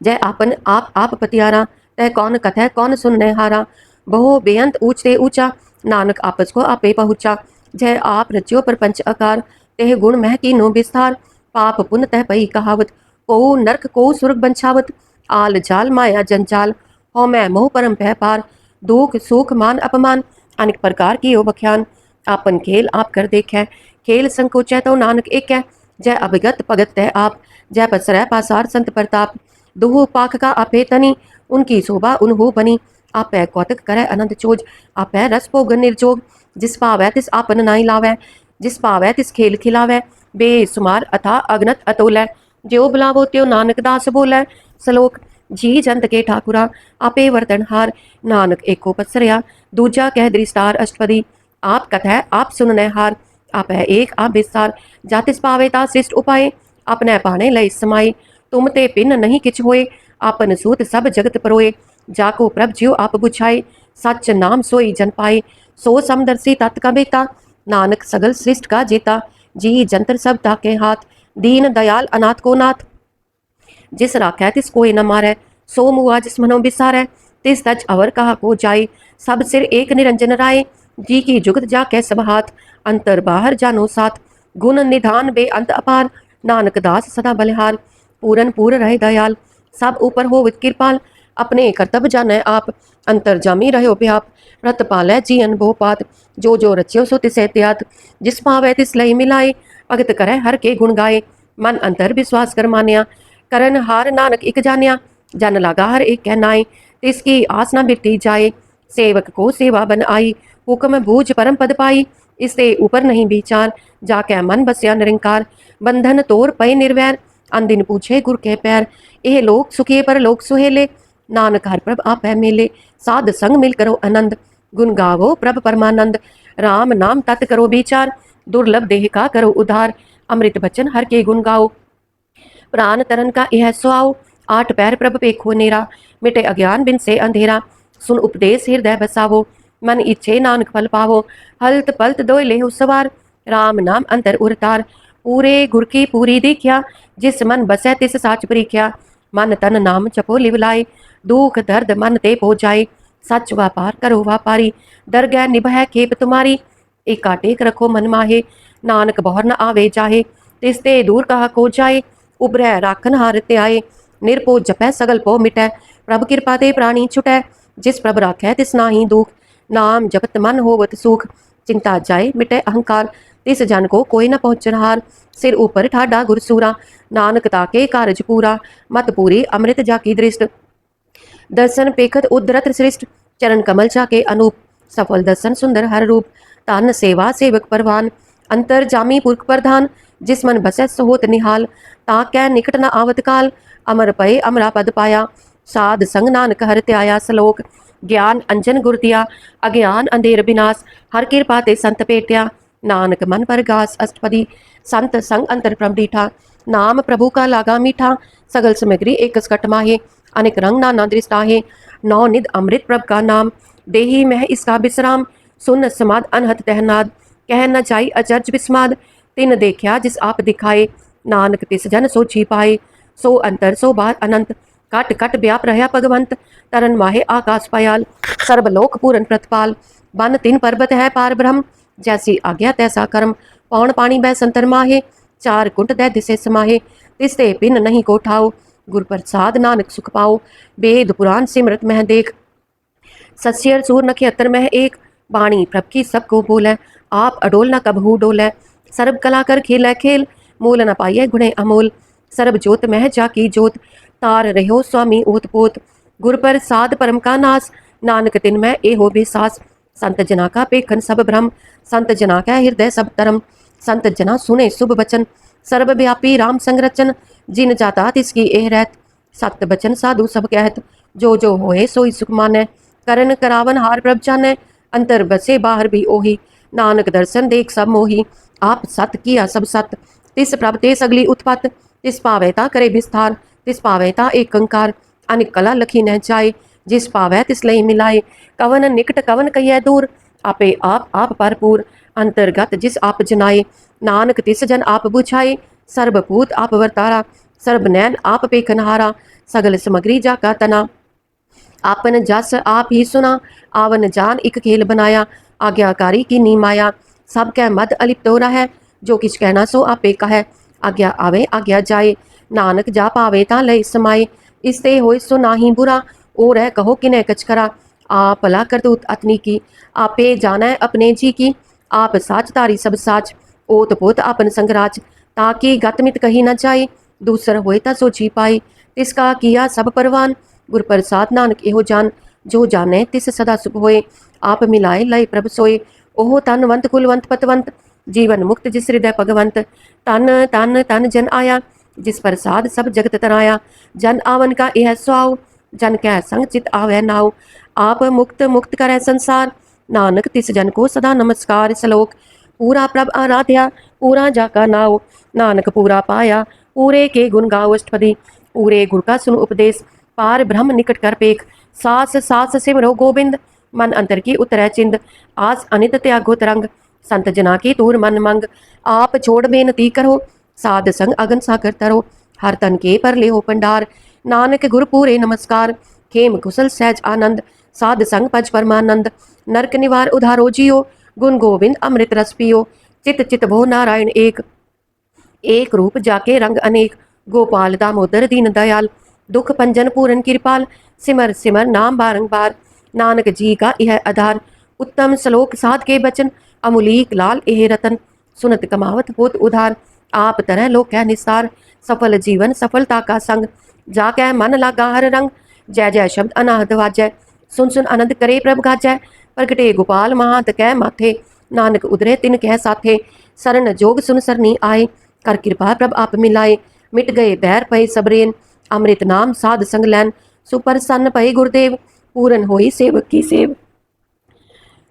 जय आपन आप पतियारा, तह कौन कथै कौन सुनने हारा, बहु बेअंत ऊंचते ऊंचा, नानक आपस को आपे पहुँचा, जय आप रच्यो प्रपंच आकार, तह गुण मह कीनो विस्तार, पाप पुन तह पई कहावत, को नरक को सुर्ग बंछावत, आल जाल माया जंजाल, हो मैं मोह परम भय पार, दुख सुख मान अपमान, अनेक प्रकार की ओ बख्यान, आपन खेल आप कर देखे, खेल संकोचै तो नानक एक है, जय अभिगत भगत तह आप, जय पसरै पासार संत प्रताप, दुहु पाख का आपे तनी, उनकी शोभा उन्हु बनी, आपै कौतक करे अनंत चोज, आपै रस भोगन निर्जोग, जिस पावै तिस आपन नाई लावै, जिस पावै तिस खेल खिलावै, बेसुमार अथा अगनत अतोलै, ज्यो बुलावो त्यो नानक दास बोलै, सलोक जी जंत के ठाकुरा, आपे वर्तनहार, नानक एको पसरया, दूजा कह दृष्टार अष्टपदी, आप कथै आप सुननै हार, आप है एक आप विस्तार, जातिस पावे ता श्रेष्ठ उपाय, अपने पाने लय समाये, तुम ते पिन नहीं किछ होए, आपन सूत सब जगत परोए, जाको प्रभ ज्यो आप बुझाए, सच नाम सोई जन पाए, सो समदर्शी तत् का बेता, नानक सगल सृष्ट का जेता, जी जंतर सब ताके हाथ, दीन दयाल अनाथ को नाथ, जिस राखै तिस कोई न मारै, सो मुआ जिस मनो बिसारै, तिस तज अवर कहा को जाए, सब सिर एक निरंजन राय, जी की जुगत जाके सब हाथ, अंतर बाहर जानो साथ, गुण निधान बे अंत अपार, नानक दास सदा बलिहार, पूरन पूर रहे दयाल, सब ऊपर हो विद कृपाल, अपने कर्तव्य जाने आप, अंतर जामी रहो व्याप, रत पालै जीअन बहुपात, जो रच्यो सो तिसे त्यात, जिस पावै तिस लई मिलाए, भगत करे हर के गुण गाए, मन अंतर विश्वास कर मानिया, करन हार नानक इक जानिया, जन लागा हर एक कहनाए, तिसकी आस न बिरती जाए, सेवक को सेवा बन आई, हुक्म बूझ परम पद पाई, इससे ऊपर नहीं विचार, जाके मन बसया निरंकार, बंधन तोर पय निर्वैर, अनदिन पूछे गुर के पैर, एह लोक सुखिए पर लोक सुहेले, नानक हर प्रभ आप है मेले, साध संग मिल करो आनंद, गुण गावो प्रभ परमानंद, राम नाम तत् करो विचार, दुर्लभ देह का करो उधार, अमृत बचन हर के गुण गाओ, प्राण तरन का यह सुहाओ, आठ पैर प्रभ पेखो नेरा, मिटे अज्ञान बिन से अंधेरा, सुन उपदेश हृदय बसावो, मन इच्छे नानक फल पावो, हल्त पलत दोय लेहु सवार, राम नाम अंतर उरतार, पूरे गुर की पूरी दीख्या, जिस मन बसै तिस साच परीख्या, मन तन नाम जपो लिव लाए, दुख दर्द मन ते पो जाए, सच व्यापार करो व्यापारी, दरगह निभै खेप तुम्हारी, एका टेक रखो मन माहे, नानक बहुर न आवे जाहे, तिसते दूर कहा को जाए, उबरै राखन हार ते आए, निरपो जपै सगल पो मिटै, प्रभ कृपा ते प्राणी छुटै, जिस प्रभ राखै तिस नाहि दुख, नाम जपत मन होवत सुख, चिंता जाए मिटे अहंकार, तिस जन को कोई न पहुँचनहार, सिर ऊपर ठाडा गुरसूरा, नानक ताके कारज पूरा, मत पूरी अमृत जाकी दृष्ट, दर्शन पेखत उद्धरत श्रेष्ठ, चरण कमल जाके अनूप, सफल दर्शन सुंदर हर रूप, तान सेवा सेवक परवान, अंतर जामी पुरख प्रधान, जिस मन बसै सहोत निहाल, ताकै निकट न आवत काल, अमर पय अमरा पद पाया, साध संग नानक हर त्याया, सलोक ज्ञान अंजन गुर दिया, अज्ञान अंधेर विनाश, हर कृपा ते संत पेटिया, नानक मन पर गास अष्टपदी, संत संग अंतर प्रभ डीठा, नाम प्रभु का लागा मीठा, सगल सामग्री एक सकट माहे, अनेक रंग नाना दृष्टाहे, नौ निध अमृत प्रभ का नाम, देही मह इसका विश्राम, सुन समाद अनहत तहनाद, कह न जाई अचर्ज विस्माद, तिन देखा जिस आप दिखाए, नानक तिस जन सो छिपाए, सो अंतर सो बार अनंत, कट कट व्याप रहा भगवंत, तरन माहे आकाश पयाल, सर्वलोक पूरन प्रतपाल, बन तिन पर्वत है पार ब्रह्म, जैसी आज्ञा तैसा कर्म, पौन पानी बै संतर माहे, चार कुंट दै दिसे समाहे, तिसते पिन नहीं को ठाओ, गुर प्रसाद नानक सुख पाओ, वेद पुराण सिमरत मह देख, सस्यर सूर नक्षत्र मह एक, बाणी प्रभ की सबको बोले, आप अडोल न कबहू डोले, सर्व कला कर खेलै खेल, मूल न पाइये गुणे अमोल, सर्ब जोत मह जाकी जोत, तार रहो स्वामी ओत पोत, गुर प्रसाद परम का नास, नानक तिन में ए हो बेसास, संत जना का पेखन सब भ्रम, संत जना का हृदय सब धर्म, संत जना सुने शुभ वचन, सर्वव्यापी राम संरचन, जिन जाता तिसकी एह रहत, सत बचन साधु सब कहत, जो होए सोई सुख मानै, करन करावन हार प्रभ जानै, अंतर बसे बाहर भी ओही, नानक दर्शन देख सब मोही, आप सत किया सब सत, तिस प्रभ ते सगली उत्पत, तिस पावैता करे विस्तार, तिस पावैता एक कंकार, अनिक कला लखी न जाए, जिस पावै तिस लई मिलाए, कवन निकट कवन कहिए दूर, आपे आप भरपूर, अंतर्गत जिस आप जनाए, नानक तिस जन आप बुझाए, सर्वभूत आप वर्तारा, सर्वनैन आप पेखनहारा, सगल समग्री जाका तना, आपन जस आप ही सुना, आवन जान एक खेल बनाया, आज्ञाकारी की नी माया, सब कै मद अलिप्त हो रहा है, जो किछ कहना सो आपे का है, आज्ञा आवे आज्ञा जाए, नानक जा पावे ता लय समाए। इसते होए सो नाही बुरा, और है कहो किने कछ करा। आप भला करतूत अतनी की, आपे जाना है अपने जी की। आप साच तारी सब साच, ओत पोत आपन संगराज। ताकि गतमित कही न जाए, दूसर होए ता सो जी पाए। तिसका किया सब परवान, गुर प्रसाद नानक एहो जान। जो जाने तिस सदा सुख होए, आप मिलाए लय प्रभ सोए। ओहो तनवंत कुलवंत पतवंत, जीवन मुक्त जिस हृदय भगवंत। तन तन तन जन आया, जिस प्रसाद सब जगत तराया। जन आवन का यह स्वाव, जन कह संग चित आवे नाव। आप मुक्त मुक्त करे संसार, नानक तिस जन को सदा नमस्कार। सलोक पूरा प्रभ आराध्या, पूरा जाका नाव। नानक पूरा पाया, पूरे के गुण गाओ अष्टपदी। पूरे गुर का सुन उपदेश, पार ब्रह्म निकट कर पेख। सास सास सिमरो गोबिंद, मन अंतर की उतरै चिंद। आस अनित त्यागो तरंग, संत जना की तूर मन मंग। आप छोड़ बेनती करो, साध संग अगन सागर तरो। हर तन के पर ले हो पंडार, नानक गुर पूरे नमस्कार। खेम कुशल सहज आनंद, साध संग पज परमानंद। नरक निवार उधारो जियो, गुण गोविंद अमृत रस पियो। चित चित भो नारायण एक, एक रूप जाके रंग अनेक। गोपाल दामोदर दीन दयाल, दुख पंजन पूरन कृपाल। सिमर सिमर नाम बारंबार, नानक जी का यह आधार। उत्तम श्लोक साध के बचन, अमुलीक लाल एह रतन। सुनत कमावत होत उधार, आप तरह लोक है निस्तार। सफल जीवन सफलता का संग, जाकै मन लागा हर रंग। जय जय शब्द अनाहत वाजै, सुन सुन आनंद करे प्रभ गाजै। प्रगटे गोपाल महांत कै माथे, नानक उदरे तिन कह साथे। शरण जोग सुन सरनी आए, कर कृपा प्रभ आप मिलाए। मिट गए बैर पए सबरेन, अमृत नाम साध संग लैन। सुप्रसन्न पए गुरुदेव, पूरन होई सेवक की सेव।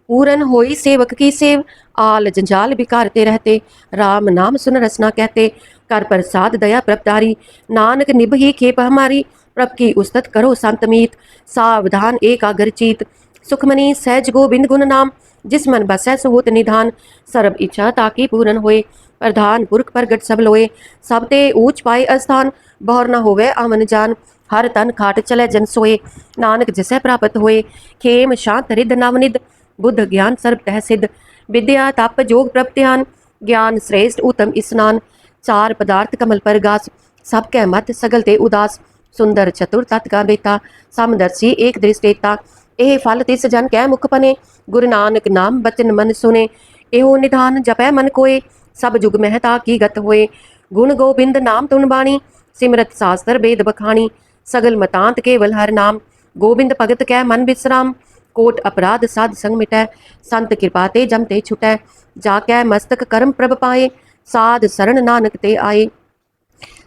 पूरन होई सेवक की सेव, आल जंजाल बिकारते रहते। राम नाम सुन रसना कहते, कर प्रसाद दया प्रभधारी। नानक निभ ही खेप हमारी, प्रभ की उस्तत करो संत मीत। सावधान एकाग्र चीत, सुखमनी सहज गोबिंद गुण नाम। जिस मन बसै सुहोत निधान, सर्ब इच्छा ताकि पूरन होए। प्रधान पुरख प्रगट सब लोए, सब ते ऊंच पाए अस्थान। बहुर न होवे आमन जान, हर तन खाट चले जन सोए। नानक जिसे प्राप्त होए, खेम शांत रिद नवनिद। बुद्ध ज्ञान सर्व तह सिद्ध, विद्या तप जोग प्रभ ध्यान। ज्ञान श्रेष्ठ उत्तम स्नान, चार पदार्थ कमल पर गास। सब कह मत सगल ते उदास, सुंदर चतुर तत् का बेता। समदर्शी एक दृष्टेता, एह फल तिस जन कै मुख पने। गुरु नानक नाम बचन मन सुने, एहो निधान जपै मन कोय। सब जुग महता की गत होए, गुण गोबिंद नाम तुन बाणी। सिमरत शास्त्र वेद बखानी, सगल मतांत केवल हर नाम। गोबिंद भगत कै मन विश्राम, कोट अपराध साध संग मिटै। संत कृपा ते जमते छुटै, जाकै मस्तक कर्म प्रभ पाए। साध शरण नानक ते आए,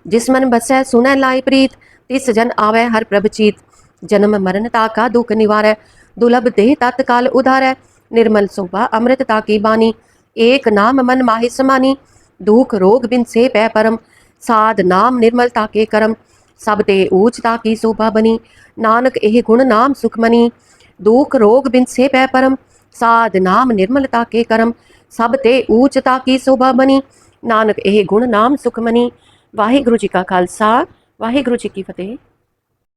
जिस मन बसै सुनै लाए प्रीत। तिस जन आवे हर प्रभ चीत, जन्म मरण ताका दुख निवारै। दुर्लभ देह तत्काल उधारै, निर्मल शोभा अमृत ताकी बानी। एक नाम मन माहि समानी, दुख रोग बिन से पै परम। साध नाम निर्मल ताके करम, सब ते ऊंच ताकी शोभा बनी। नानक एह गुण नाम सुखमनी, दुख रोग बिन से पै परम। साध नाम निर्मल ताके करम, सब ते ऊंच ताकी शोभा बनी। नानक एह गुण नाम सुखमनी। वाहिगुरु जी का खालसा, वाहिगुरु जी की फतेह।